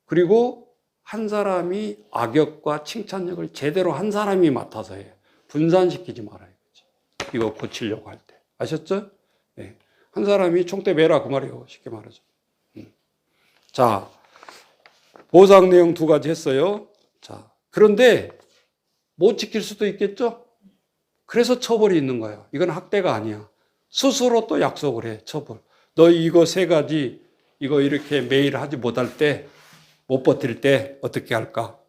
그리고 한 사람이 악역과 칭찬력을 제대로 한 사람이 맡아서 해요. 분산시키지 말아요. 이거 고치려고 할 때. 아셨죠? 네. 한 사람이 총대 매라 그 말이에요. 쉽게 말하죠. 자, 보상 내용 2가지 했어요. 자, 그런데 못 지킬 수도 있겠죠? 그래서 처벌이 있는 거예요. 이건 학대가 아니야. 스스로 또 약속을 해, 처벌. 너 이거 3가지, 이거 이렇게 매일 하지 못할 때, 못 버틸 때 어떻게 할까?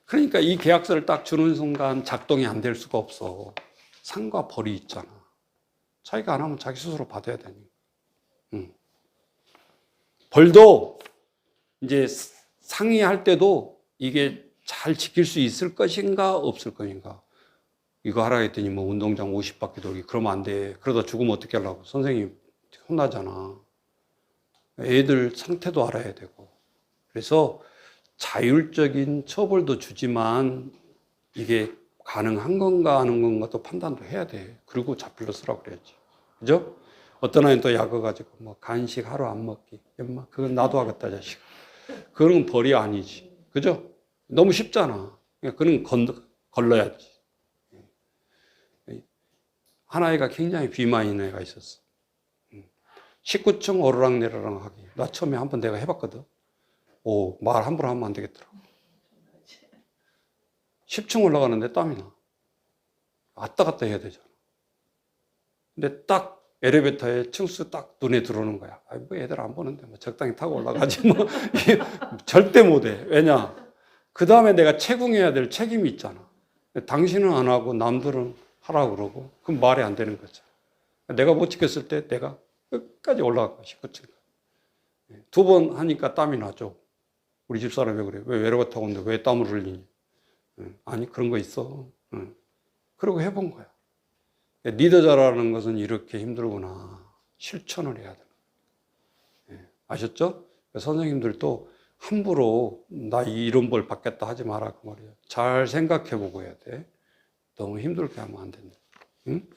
그러니까 이 계약서를 딱 주는 순간 작동이 안 될 수가 없어. 상과 벌이 있잖아. 자기가 안 하면 자기 스스로 받아야 되니까. 벌도 이제 상의할 때도 이게 잘 지킬 수 있을 것인가 없을 것인가. 이거 하라 했더니 뭐 운동장 50바퀴 돌기 그러면 안 돼. 그러다 죽으면 어떻게 하려고. 선생님 혼나잖아. 애들 상태도 알아야 되고. 그래서 자율적인 처벌도 주지만 이게 가능한 건가 하는 건가도 판단도 해야 돼. 그리고 자필로 쓰라고 그래야지. 그죠? 어떤 아이는 또 약을 가지고 뭐 간식 하루 안 먹기. 엄마 그건 나도 하겠다 자식. 그건 벌이 아니지. 그죠? 너무 쉽잖아. 그건 걸러야지. 한 아이가 굉장히 비만인 애가 있었어. 19층 오르락내리락 하기. 나 처음에 한번 내가 해봤거든. 오, 말 함부로 하면 안 되겠더라. 10층 올라가는데 땀이 나. 왔다 갔다 해야 되잖아. 근데 딱 엘리베이터에 층수 딱 눈에 들어오는 거야. 아, 뭐 애들 안 보는데 뭐 적당히 타고 올라가지 뭐. 절대 못 해. 왜냐? 그 다음에 내가 채궁해야 될 책임이 있잖아. 당신은 안 하고 남들은 하라고 그러고 그럼 말이 안 되는 거죠. 내가 못 지켰을 때 내가 끝까지 올라가 19층. 2번 하니까 땀이 나죠. 우리 집사람이 그래. 왜 외로워 타고 오는데 왜 땀을 흘리니? 아니 그런 거 있어. 그러고 해본 거야. 리더자라는 것은 이렇게 힘들구나. 실천을 해야 되는. 아셨죠? 선생님들도 함부로 나 이런 벌 받겠다 하지 마라 그 말이에요. 잘 생각해보고 해야 돼. 너무 힘들게 하면 안 된다. 응?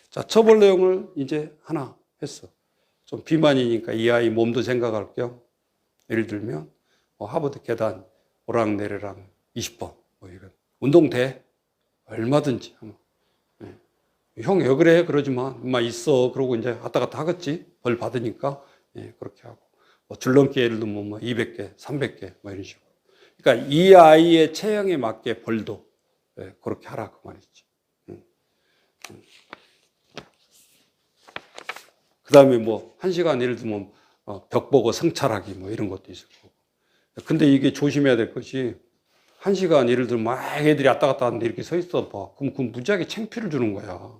자, 처벌 내용을 이제 하나 했어. 좀 비만이니까 이 아이 몸도 생각할 겸 예를 들면 뭐 하버드 계단 오락내리락 20번 뭐 이런 운동 돼 얼마든지 하면 형 왜 그래 그러지만 엄마 있어 그러고 이제 왔다 갔다 하겠지 벌 받으니까 그렇게 하고 뭐 줄넘기 예를 들면 뭐 200개 300개 뭐 이런 식으로 그러니까 이 아이의 체형에 맞게 벌도 그렇게 하라 그 말이지. 그 다음에 뭐 1시간 예를 들면 벽 보고 성찰하기 뭐 이런 것도 있을 거고. 근데 이게 조심해야 될 것이 1시간 예를 들면 막 애들이 왔다 갔다 하는데 이렇게 서 있어 봐. 그럼 그 무지하게 창피를 주는 거야.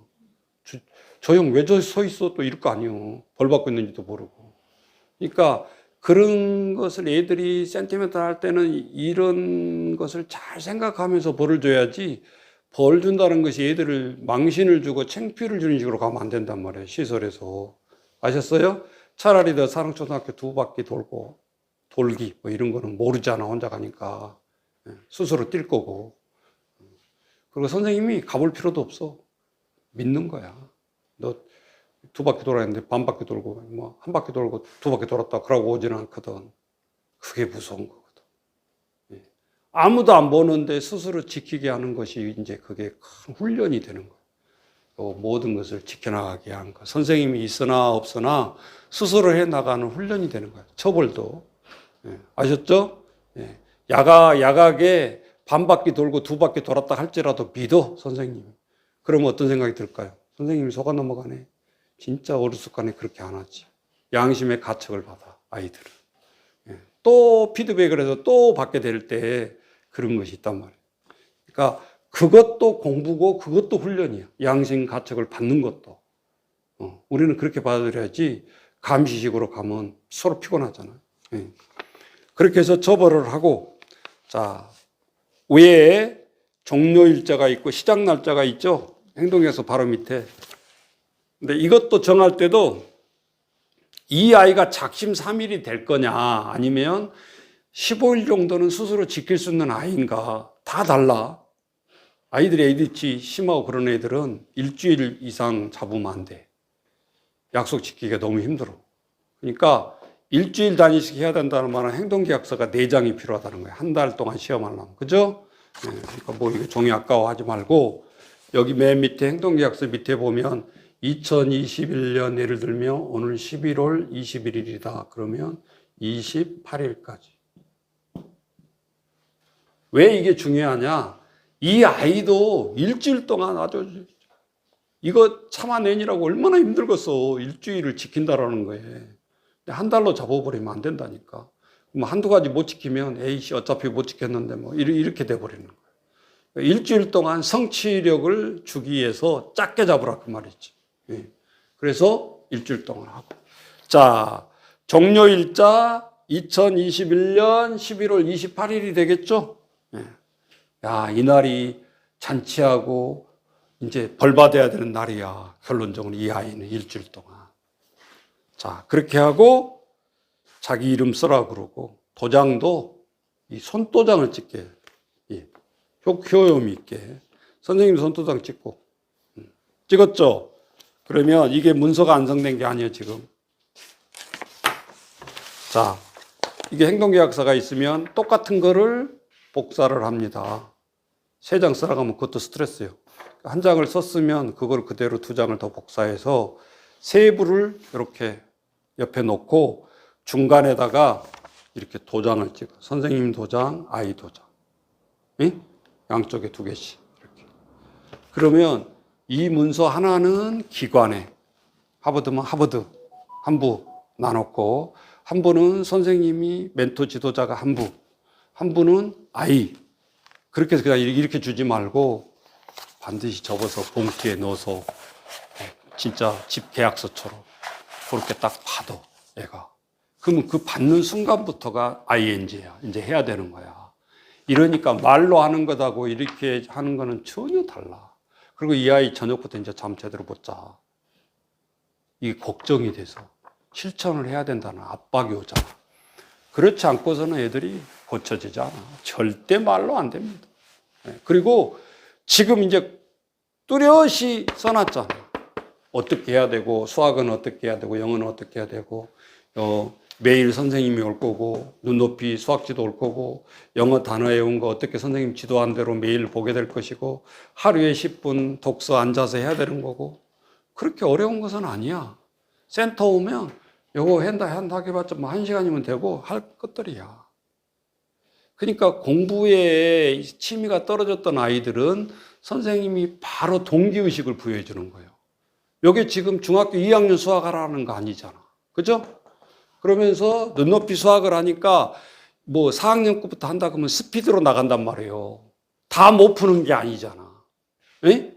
저 형 왜 저 서 있어? 또 이럴 거 아니에요. 벌 받고 있는지도 모르고. 그러니까 그런 것을 애들이 센티멘탈 할 때는 이런 것을 잘 생각하면서 벌을 줘야지 벌 준다는 것이 애들을 망신을 주고 창피를 주는 식으로 가면 안 된단 말이에요. 시설에서. 아셨어요? 차라리 더 사랑초등학교 2바퀴 돌기 뭐 이런 거는 모르잖아. 혼자 가니까. 스스로 뛸 거고. 그리고 선생님이 가볼 필요도 없어. 믿는 거야. 너 2바퀴 돌았는데 반 바퀴 돌고 뭐 1바퀴 돌고 2바퀴 돌았다 그러고 오지는 않거든. 그게 무서운 거거든. 아무도 안 보는데 스스로 지키게 하는 것이 이제 그게 큰 훈련이 되는 거예요. 모든 것을 지켜나가게 한 거. 선생님이 있으나 없으나 스스로 해나가는 훈련이 되는 거예요. 처벌도. 아셨죠? 야각에 반 바퀴 돌고 2바퀴 돌았다 할지라도 믿어, 선생님. 그러면 어떤 생각이 들까요? 선생님이 속아 넘어가네. 진짜 어리숙하네. 그렇게 안 하지. 양심의 가책을 받아, 아이들은. 또 피드백을 해서 또 받게 될 때 그런 것이 있단 말이에요. 그러니까 그것도 공부고 그것도 훈련이야. 양심 가책을 받는 것도. 우리는 그렇게 받아들여야지 감시식으로 가면 서로 피곤하잖아요. 그렇게 해서 처벌을 하고, 자, 외에 종료일자가 있고 시작 날짜가 있죠. 행동에서 바로 밑에. 근데 이것도 정할 때도 이 아이가 작심삼일이 될 거냐 아니면 15일 정도는 스스로 지킬 수 있는 아이인가 다 달라. 아이들이 ADHD 심하고 그런 애들은 일주일 이상 잡으면 안 돼. 약속 지키기가 너무 힘들어. 그러니까 일주일 단위씩 해야 된다는 말은 행동계약서가 4장이 필요하다는 거예요. 한 달 동안 시험하려면. 그죠? 그러니까 뭐 이거 종이 아까워하지 말고 여기 맨 밑에 행동계약서 밑에 보면 2021년 예를 들면 오늘 11월 21일이다. 그러면 28일까지. 왜 이게 중요하냐? 이 아이도 일주일 동안 아주 이거 참아내니라고 얼마나 힘들겠어. 일주일을 지킨다라는 거예요. 한 달로 잡아버리면 안 된다니까. 뭐 한두 가지 못 지키면 에이씨 어차피 못 지켰는데 뭐 이렇게 돼버리는 거예요. 일주일 동안 성취력을 주기 위해서 작게 잡으라 그 말이지. 그래서 일주일 동안 하고. 자, 종료일자 2021년 11월 28일이 되겠죠? 야, 이날이 잔치하고 이제 벌 받아야 되는 날이야. 결론적으로 이 아이는 일주일 동안. 자, 그렇게 하고 자기 이름 쓰라 그러고 도장도 이 손도장을 찍게 효염이 있게 선생님 손도장 찍고 찍었죠? 그러면 이게 문서가 완성된 게 아니에요 지금. 자, 이게 행동계약서가 있으면 똑같은 거를 복사를 합니다. 3장 쓰라고 하면 그것도 스트레스예요. 한 장을 썼으면 그걸 그대로 2장을 더 복사해서 세부를 이렇게 옆에 놓고 중간에다가 이렇게 도장을 찍어. 선생님 도장, 아이 도장. 양쪽에 2개씩. 이렇게. 그러면 이 문서 하나는 기관에, 하버드면 하버드, 한 부 나눴고, 한 부는 선생님이 멘토 지도자가 한 부는 아이. 그렇게 해서 그냥 이렇게 주지 말고 반드시 접어서 봉투에 넣어서 진짜 집 계약서처럼 그렇게 딱 받아, 얘가. 그러면 그 받는 순간부터가 ING야. 이제 해야 되는 거야. 이러니까 말로 하는 것하고 이렇게 하는 거는 전혀 달라. 그리고 이 아이 저녁부터 이제 잠 제대로 못 자. 이게 걱정이 돼서 실천을 해야 된다는 압박이 오잖아. 그렇지 않고서는 애들이 고쳐지지 않아. 절대 말로 안 됩니다. 그리고 지금 이제 뚜렷이 써놨잖아. 어떻게 해야 되고, 수학은 어떻게 해야 되고, 영어는 어떻게 해야 되고, 매일 선생님이 올 거고, 눈높이 수학지도 올 거고, 영어 단어 외운 거 어떻게 선생님 지도한 대로 매일 보게 될 것이고, 하루에 10분 독서 앉아서 해야 되는 거고, 그렇게 어려운 것은 아니야. 센터 오면 요거 한다 해봤자 뭐 1시간이면 되고 할 것들이야. 그러니까 공부에 취미가 떨어졌던 아이들은 선생님이 바로 동기의식을 부여해 주는 거예요. 요게 지금 중학교 2학년 수학하라는 거 아니잖아. 그죠? 그러면서 눈높이 수학을 하니까 뭐 4학년부터 한다 그러면 스피드로 나간단 말이에요. 다 못 푸는 게 아니잖아. 에?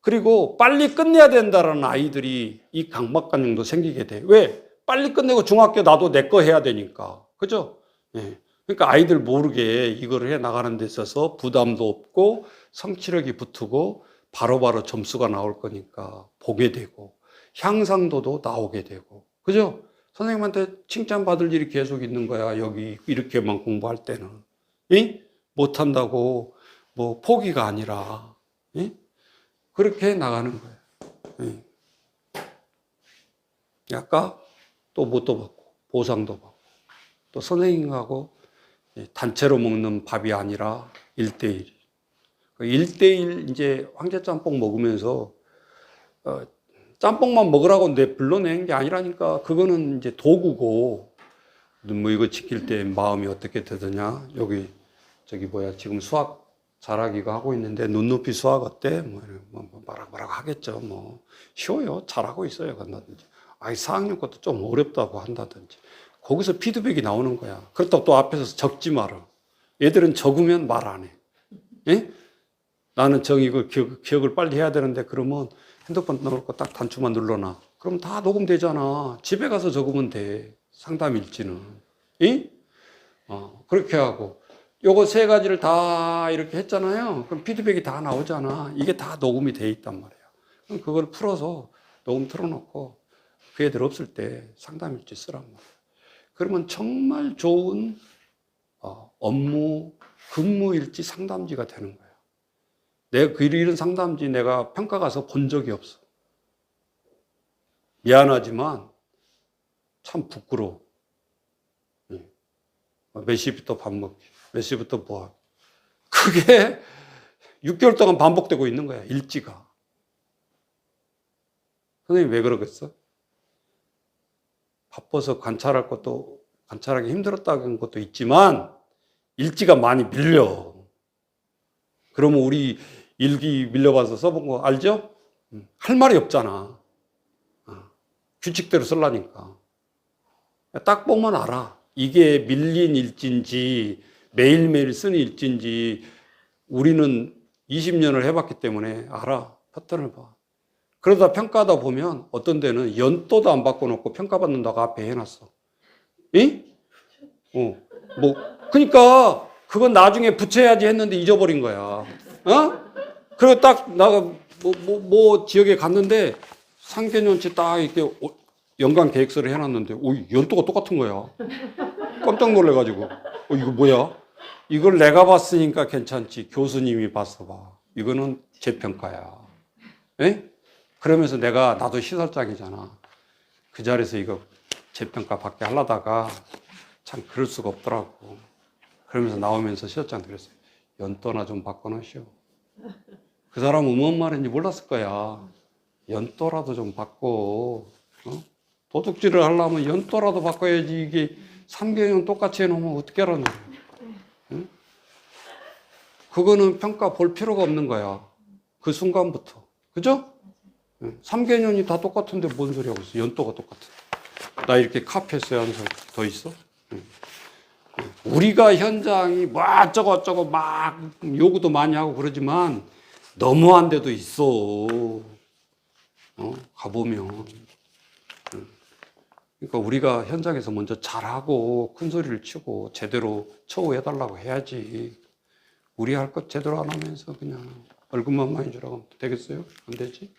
그리고 빨리 끝내야 된다는 아이들이 이 강박관념도 생기게 돼. 왜? 빨리 끝내고 중학교 나도 내 거 해야 되니까. 그죠? 예. 그러니까 아이들 모르게 이거를 해 나가는 데 있어서 부담도 없고 성취력이 붙고 바로바로 점수가 나올 거니까 보게 되고 향상도도 나오게 되고. 그죠? 선생님한테 칭찬받을 일이 계속 있는 거야. 여기 이렇게만 공부할 때는. 예? 못한다고 뭐 포기가 아니라. 예? 그렇게 나가는 거예요. 아까 또 뭣도 받고, 보상도 받고, 또 선생님하고 단체로 먹는 밥이 아니라 1대1. 1대1 이제 황제짬뽕 먹으면서, 짬뽕만 먹으라고 내 불러낸 게 아니라니까. 그거는 이제 도구고, 뭐 이거 지킬 때 마음이 어떻게 되더냐. 여기, 지금 수학 잘하기가 하고 있는데 눈높이 수학 어때? 뭐라고 하겠죠. 뭐 쉬워요. 잘하고 있어요. 간다든지. 4학년 것도 좀 어렵다고 한다든지. 거기서 피드백이 나오는 거야. 그렇다고 또 앞에서 적지 마라. 얘들은 적으면 말 안 해. 예? 나는 이거 기억을 빨리 해야 되는데 그러면 핸드폰 넣을 거 딱 단추만 눌러놔. 그럼 다 녹음되잖아. 집에 가서 적으면 돼. 상담 일지는. 예? 그렇게 하고. 요거 3가지를 다 이렇게 했잖아요. 그럼 피드백이 다 나오잖아. 이게 다 녹음이 돼 있단 말이에요. 그럼 그걸 풀어서 녹음 틀어놓고 그 애들 없을 때 상담일지 쓰란 말이에요. 그러면 정말 좋은 업무, 근무일지 상담지가 되는 거예요. 내가 이런 상담지 내가 평가 가서 본 적이 없어. 미안하지만 참 부끄러워. 몇 시부터 밥 먹기, 몇 시부터 뭐 하기. 그게 6개월 동안 반복되고 있는 거야, 일지가. 선생님 왜 그러겠어? 바빠서 관찰하기 힘들었다는 것도 있지만 일지가 많이 밀려. 그러면 우리 일기 밀려봐서 써본 거 알죠? 할 말이 없잖아. 규칙대로 쓰려니까. 딱 보면 알아. 이게 밀린 일지인지 매일매일 쓰는 일지인지 우리는 20년을 해봤기 때문에 알아. 패턴을 봐. 그러다 평가하다 보면 어떤 데는 연도도 안 바꿔놓고 평가받는다고 앞에 해놨어. 이? 그러니까 그건 나중에 붙여야지 했는데 잊어버린 거야. 그리고 딱 나가 지역에 갔는데 3개년치 딱 이렇게 연간 계획서를 해놨는데, 연도가 똑같은 거야. 깜짝 놀래가지고, 이거 뭐야? 이걸 내가 봤으니까 괜찮지. 교수님이 봤어 봐. 이거는 재평가야. 에? 그러면서 나도 시설장이잖아. 그 자리에서 이거 재평가 받게 하려다가 참 그럴 수가 없더라고. 그러면서 나오면서 시설장 드렸어요. 연도나 좀 바꿔놓으시오. 그 사람은 뭔 말인지 몰랐을 거야. 연도라도 좀 바꿔. 도둑질을 하려면 연도라도 바꿔야지. 이게 3개년 똑같이 해놓으면 어떻게 하라는 거야. 응? 그거는 평가 볼 필요가 없는 거야. 그 순간부터. 그죠? 3개년이 다 똑같은데 뭔 소리 하고 있어. 연도가 똑같아. 나 이렇게 카피했어야 하는 사람 더 있어? 우리가 현장이 뭐 어쩌고 막 요구도 많이 하고 그러지만 너무한 데도 있어. 가보면. 그러니까 우리가 현장에서 먼저 잘하고 큰 소리를 치고 제대로 처우해달라고 해야지. 우리 할 것 제대로 안 하면서 그냥 월급만 많이 주라고 하면 되겠어요? 안 되지?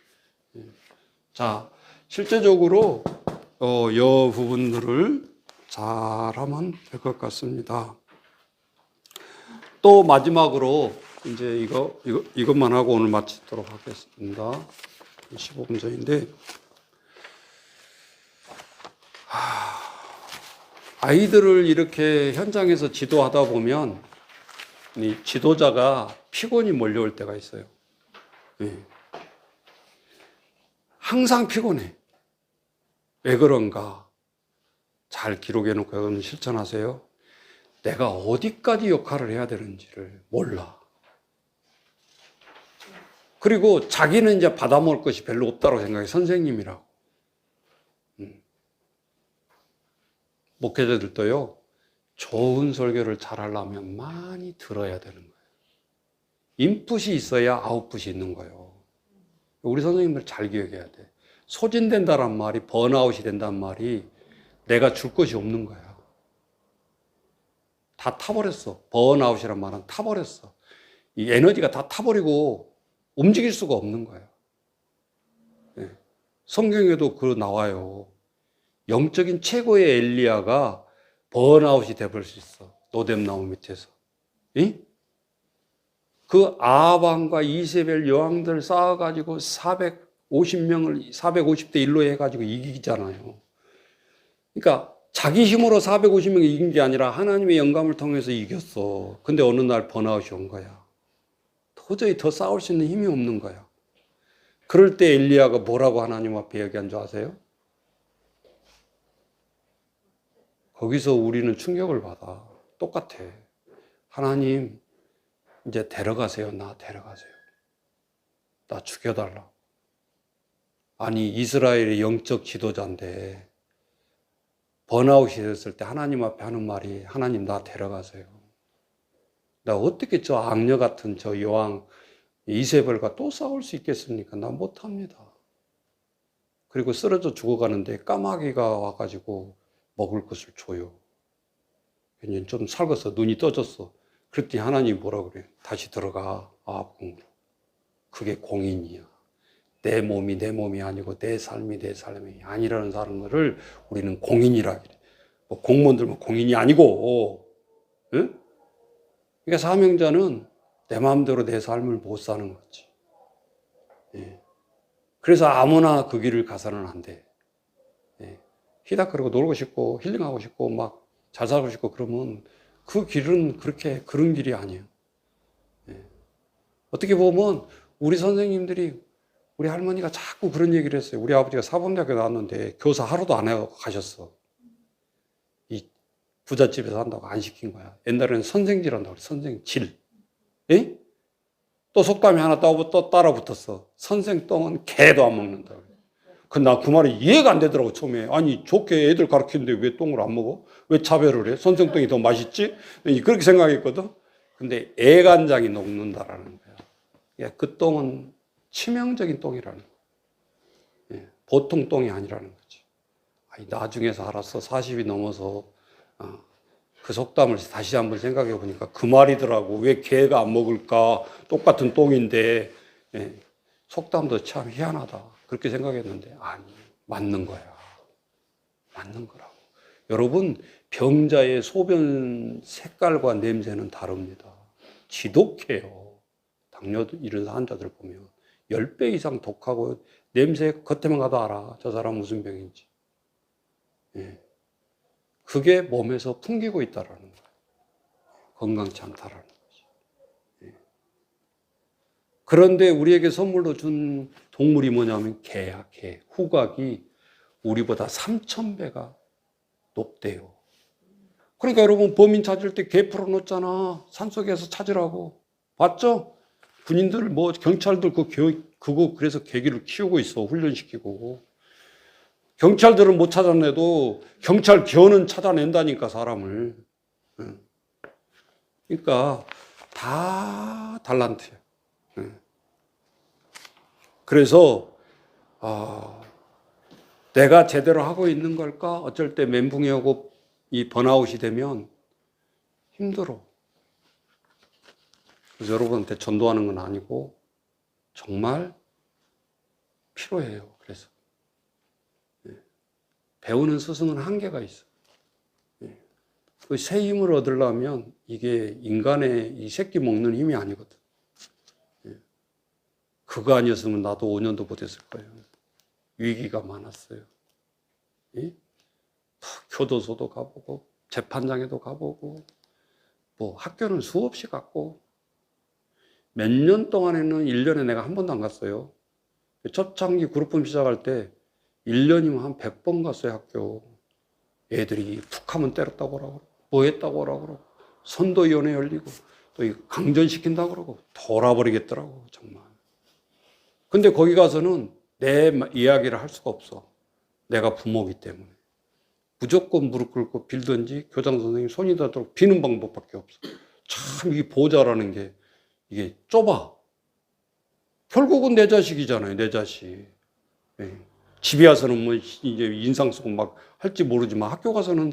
자, 실제적으로 이 부분들을 잘하면 될 것 같습니다. 또 마지막으로 이제 이것만 하고 오늘 마치도록 하겠습니다. 15분 전인데, 아이들을 이렇게 현장에서 지도하다 보면 이 지도자가 피곤이 몰려올 때가 있어요. 네. 항상 피곤해. 왜 그런가? 잘 기록해 놓고 여러분 실천하세요. 내가 어디까지 역할을 해야 되는지를 몰라. 그리고 자기는 이제 받아먹을 것이 별로 없다고 생각해. 선생님이라고. 목회자들도요, 좋은 설교를 잘 하려면 많이 들어야 되는 거예요. 인풋이 있어야 아웃풋이 있는 거예요. 우리 선생님들 잘 기억해야 돼. 소진된다란 말이, 번아웃이 된다는 말이 내가 줄 것이 없는 거야. 다 타버렸어. 번아웃이란 말은 타버렸어. 이 에너지가 다 타버리고 움직일 수가 없는 거야. 네. 성경에도 그거 나와요. 영적인 최고의 엘리야가 번아웃이 돼버릴 수 있어. 노뎀나무 밑에서. 이? 그 아합왕과 이세벨 여왕들 쌓아가지고 450명을 450대 1로 해가지고 이기잖아요. 그러니까 자기 힘으로 450명이 이긴 게 아니라 하나님의 영감을 통해서 이겼어. 근데 어느 날 번아웃이 온 거야. 도저히 더 싸울 수 있는 힘이 없는 거야. 그럴 때 엘리야가 뭐라고 하나님 앞에 얘기한 줄 아세요? 거기서 우리는 충격을 받아. 똑같아. 하나님, 이제 데려가세요. 나 데려가세요. 나 죽여달라. 아니, 이스라엘의 영적 지도자인데 번아웃이 됐을 때 하나님 앞에 하는 말이, 하나님 나 데려가세요. 나 어떻게 저 악녀 같은 저 여왕 이세벨과 또 싸울 수 있겠습니까? 나 못합니다. 그리고 쓰러져 죽어가는데 까마귀가 와가지고 먹을 것을 줘요. 이제 좀 살겠어. 눈이 떠졌어. 그랬더니 하나님이 뭐라 그래? 다시 들어가. 아합궁으로. 그게 공인이야. 내 몸이 내 몸이 아니고 내 삶이 내 삶이 아니라는 사람들을 우리는 공인이라 그래. 뭐 공무원들 뭐 공인이 아니고, 응? 그러니까 사명자는 내 마음대로 내 삶을 못 사는 거지. 예. 그래서 아무나 그 길을 가서는 안 돼. 예. 히닥거리고 놀고 싶고 힐링하고 싶고 막 잘 살고 싶고 그러면 그 길은 그렇게 그런 길이 아니에요. 예. 어떻게 보면 우리 선생님들이 우리 할머니가 자꾸 그런 얘기를 했어요. 우리 아버지가 사범대학교 나왔는데 교사 하루도 안 하고 가셨어. 이 부잣집에서 한다고 안 시킨 거야. 옛날에는 선생질 한다고 그래. 선생질. 예? 또 속담이 하나 또 따라 붙었어. 선생 똥은 개도 안 먹는다. 나 그 말이 이해가 안 되더라고, 처음에. 아니, 좋게 애들 가르치는데 왜 똥을 안 먹어? 왜 차별을 해? 선생 똥이 더 맛있지? 그렇게 생각했거든. 근데 애간장이 녹는다라는 거야. 예, 그 똥은 치명적인 똥이라는 거야. 예, 보통 똥이 아니라는 거지. 아니, 나중에서 알았어. 40이 넘어서 그 속담을 다시 한번 생각해 보니까 그 말이더라고. 왜 개가 안 먹을까? 똑같은 똥인데. 예, 속담도 참 희한하다. 그렇게 생각했는데 아니, 맞는 거야. 맞는 거라고. 여러분, 병자의 소변 색깔과 냄새는 다릅니다. 지독해요. 당뇨 이런 환자들 보면 10배 이상 독하고 냄새 겉에만 가도 알아. 저 사람 무슨 병인지. 예. 그게 몸에서 풍기고 있다라는 거예요. 건강치 않다라는 거죠. 예. 그런데 우리에게 선물로 준 동물이 뭐냐면 개야, 개. 후각이 우리보다 3,000배가 높대요. 그러니까 여러분, 범인 찾을 때 개 풀어놓잖아. 산속에서 찾으라고. 봤죠? 군인들, 경찰들 그거 그래서 개기를 키우고 있어. 훈련시키고. 경찰들은 못 찾아내도 경찰 견은 찾아낸다니까, 사람을. 그러니까 다 달란트야. 그래서 내가 제대로 하고 있는 걸까? 어쩔 때 멘붕이 오고 이 번아웃이 되면 힘들어. 그래서 여러분한테 전도하는 건 아니고 정말 필요해요. 그래서 배우는 스승은 한계가 있어. 그 새 힘을 얻으려면 이게 인간의 이 새끼 먹는 힘이 아니거든. 그거 아니었으면 나도 5년도 못했을 거예요. 위기가 많았어요. 교도소도 가보고 재판장에도 가보고 학교는 수없이 갔고 몇 년 동안에는 1년에 내가 한 번도 안 갔어요. 초창기 그룹홈 시작할 때 1년이면 한 100번 갔어요, 학교. 애들이 툭 하면 때렸다고 그러고 뭐 했다고 그러고 선도위원회 열리고 또 강전시킨다고 그러고 돌아버리겠더라고, 정말. 근데 거기 가서는 내 이야기를 할 수가 없어. 내가 부모기 때문에. 무조건 무릎 꿇고 빌든지 교장 선생님 손이 닿도록 비는 방법밖에 없어. 참 이 보호자라는 게 이게 좁아. 결국은 내 자식이잖아요, 내 자식. 집에 와서는 뭐 이제 인상 쓰고 막 할지 모르지만 학교 가서는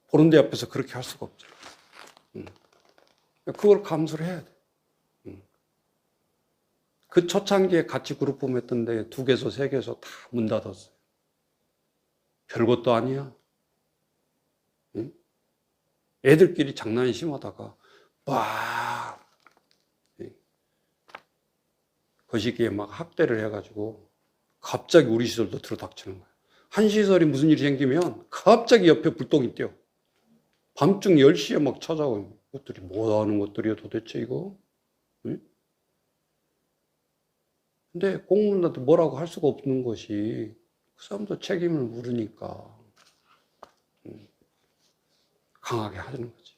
보는 데 앞에서 그렇게 할 수가 없죠. 그걸 감수를 해야 돼. 그 초창기에 같이 그룹홈 했던데 2개소, 3개소 다 문 닫았어요. 별것도 아니야. 애들끼리 장난이 심하다가 막 그 시기에 막 학대를 해가지고 갑자기 우리 시설도 들어닥치는 거야. 한 시설이 무슨 일이 생기면 갑자기 옆에 불똥이 뛰어. 밤중 10시에 막 찾아오고 것들이 뭐 하는 것들이야 도대체 이거? 근데 공무원한테 뭐라고 할 수가 없는 것이 그 사람도 책임을 물으니까 강하게 하는 거지.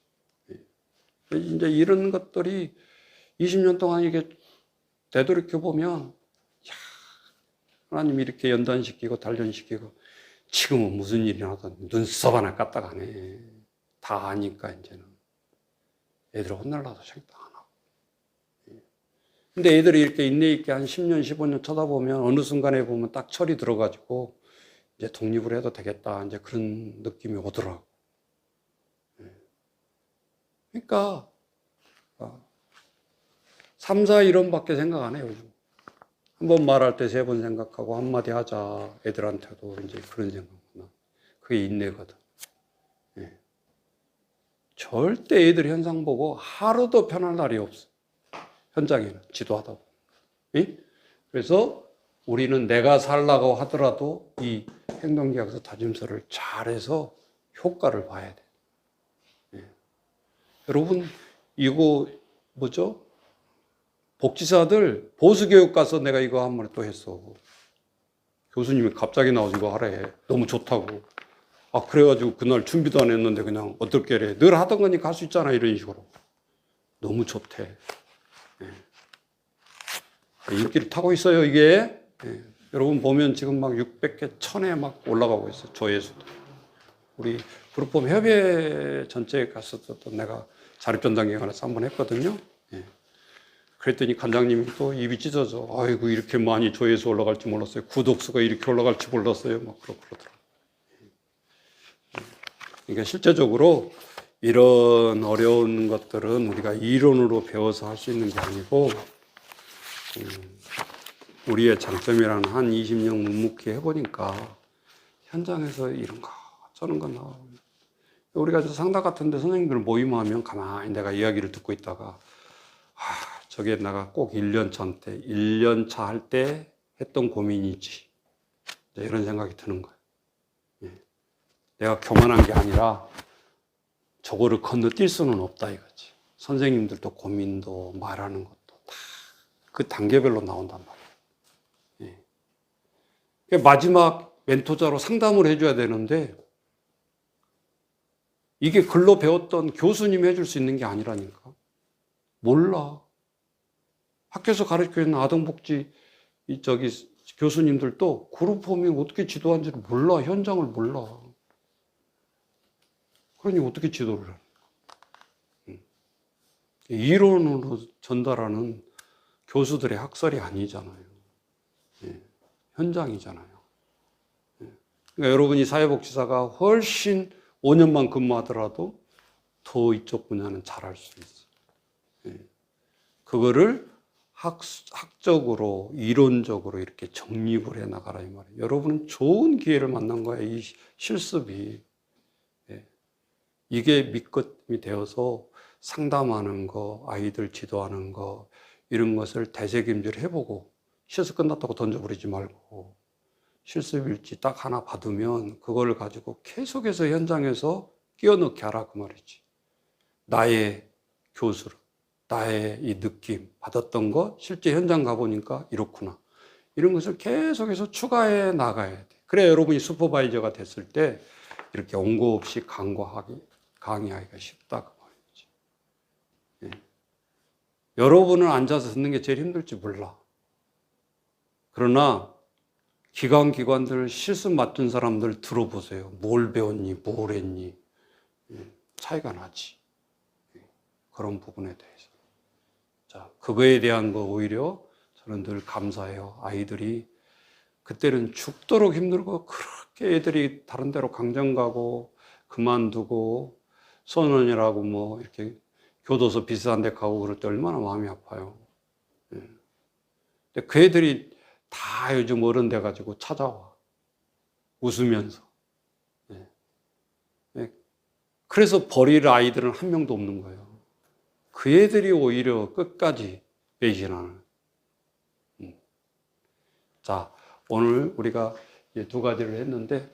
이제 이런 것들이 20년 동안 이게 되돌이켜보면 하나님이 이렇게 연단시키고 단련시키고 지금은 무슨 일이 나도 눈썹 하나 까딱 안 해. 다 아니까 이제는. 애들 혼날라도 생각 안 하고. 근데 애들이 이렇게 인내 있게 한 10년, 15년 쳐다보면 어느 순간에 보면 딱 철이 들어가지고 이제 독립을 해도 되겠다. 이제 그런 느낌이 오더라고. 그러니까 3, 4, 1원밖에 생각 안 해요, 요즘. 한 번 말할 때 3번 생각하고 한마디 하자. 애들한테도 이제 그런 생각구나. 그게 인내거든. 절대 애들 현상 보고 하루도 편할 날이 없어. 현장에는 지도하다 보면. 그래서 우리는 내가 살라고 하더라도 이 행동계약서 다짐서를 잘해서 효과를 봐야 돼. 여러분, 이거 뭐죠? 복지사들 보수교육 가서 내가 이거 한 번 또 했어. 교수님이 갑자기 나와서 이거 하래. 너무 좋다고. 아, 그래가지고 그날 준비도 안 했는데 그냥 어떻게 래. 늘 하던 거니까 할 수 있잖아. 이런 식으로. 너무 좋대. 인기를 타고 있어요, 이게. 여러분 보면 지금 막 600개, 1000에 막 올라가고 있어요. 조회수도. 우리 그룹홈 협의회 전체에 갔었던 내가 자립전당에 관해서 한번 했거든요. 그랬더니 관장님이 또 입이 찢어져. 아이고, 이렇게 많이 조회수 올라갈지 몰랐어요. 구독수가 이렇게 올라갈지 몰랐어요. 막 그러더라고요. 그러니까 실제적으로 이런 어려운 것들은 우리가 이론으로 배워서 할 수 있는 게 아니고, 우리의 장점이라는 한 20년 묵묵히 해보니까 현장에서 이런 거 저런 거 나와요. 우리가 상담 같은데 선생님들 모임하면 가만히 내가 이야기를 듣고 있다가 저게 내가 꼭 1년 전 때, 1년 차 할 때 했던 고민이지. 이런 생각이 드는 거예요. 내가 교만한 게 아니라 저거를 건너뛸 수는 없다 이거지. 선생님들도 고민도 말하는 것도 다 그 단계별로 나온단 말이에요. 마지막 멘토자로 상담을 해줘야 되는데 이게 글로 배웠던 교수님이 해줄 수 있는 게 아니라니까. 몰라. 학교에서 가르치는 아동복지 교수님들도 그룹홈이 어떻게 지도하는지를 몰라. 현장을 몰라. 그러니 어떻게 지도를 합니까? 이론으로 전달하는 교수들의 학설이 아니잖아요. 현장이잖아요. 그러니까 여러분이 사회복지사가 훨씬 5년만 근무하더라도 더 이쪽 분야는 잘할 수 있어요. 그거를 학적으로, 이론적으로 이렇게 정립을 해 나가라 이 말이에요. 여러분은 좋은 기회를 만난 거예요. 이 실습이. 이게 밑거름이 되어서 상담하는 거, 아이들 지도하는 거, 이런 것을 대책임질 해보고 실습 끝났다고 던져버리지 말고 실습일지 딱 하나 받으면 그걸 가지고 계속해서 현장에서 끼워넣게 하라 그 말이지. 나의 교수로, 나의 이 느낌 받았던 거 실제 현장 가보니까 이렇구나. 이런 것을 계속해서 추가해 나가야 돼. 그래 여러분이 슈퍼바이저가 됐을 때 이렇게 원고 없이 강의하기가 쉽다 그 말이지. 여러분은 앉아서 듣는 게 제일 힘들지 몰라. 그러나 기관들 실습 맡은 사람들 들어보세요. 뭘 배웠니? 뭘 했니? 차이가 나지. 그런 부분에 대해서. 자, 그거에 대한 거 오히려 저는 늘 감사해요. 아이들이 그때는 죽도록 힘들고 그렇게 애들이 다른 데로 강정 가고 그만두고 소년이라고 뭐 이렇게 교도소 비싼 데 가고 그럴 때 얼마나 마음이 아파요. 근데 그 애들이 다 요즘 어른 돼가지고 찾아와. 웃으면서. 그래서 버릴 아이들은 한 명도 없는 거예요. 그 애들이 오히려 끝까지 배신하는. 자, 오늘 우리가 두 가지를 했는데,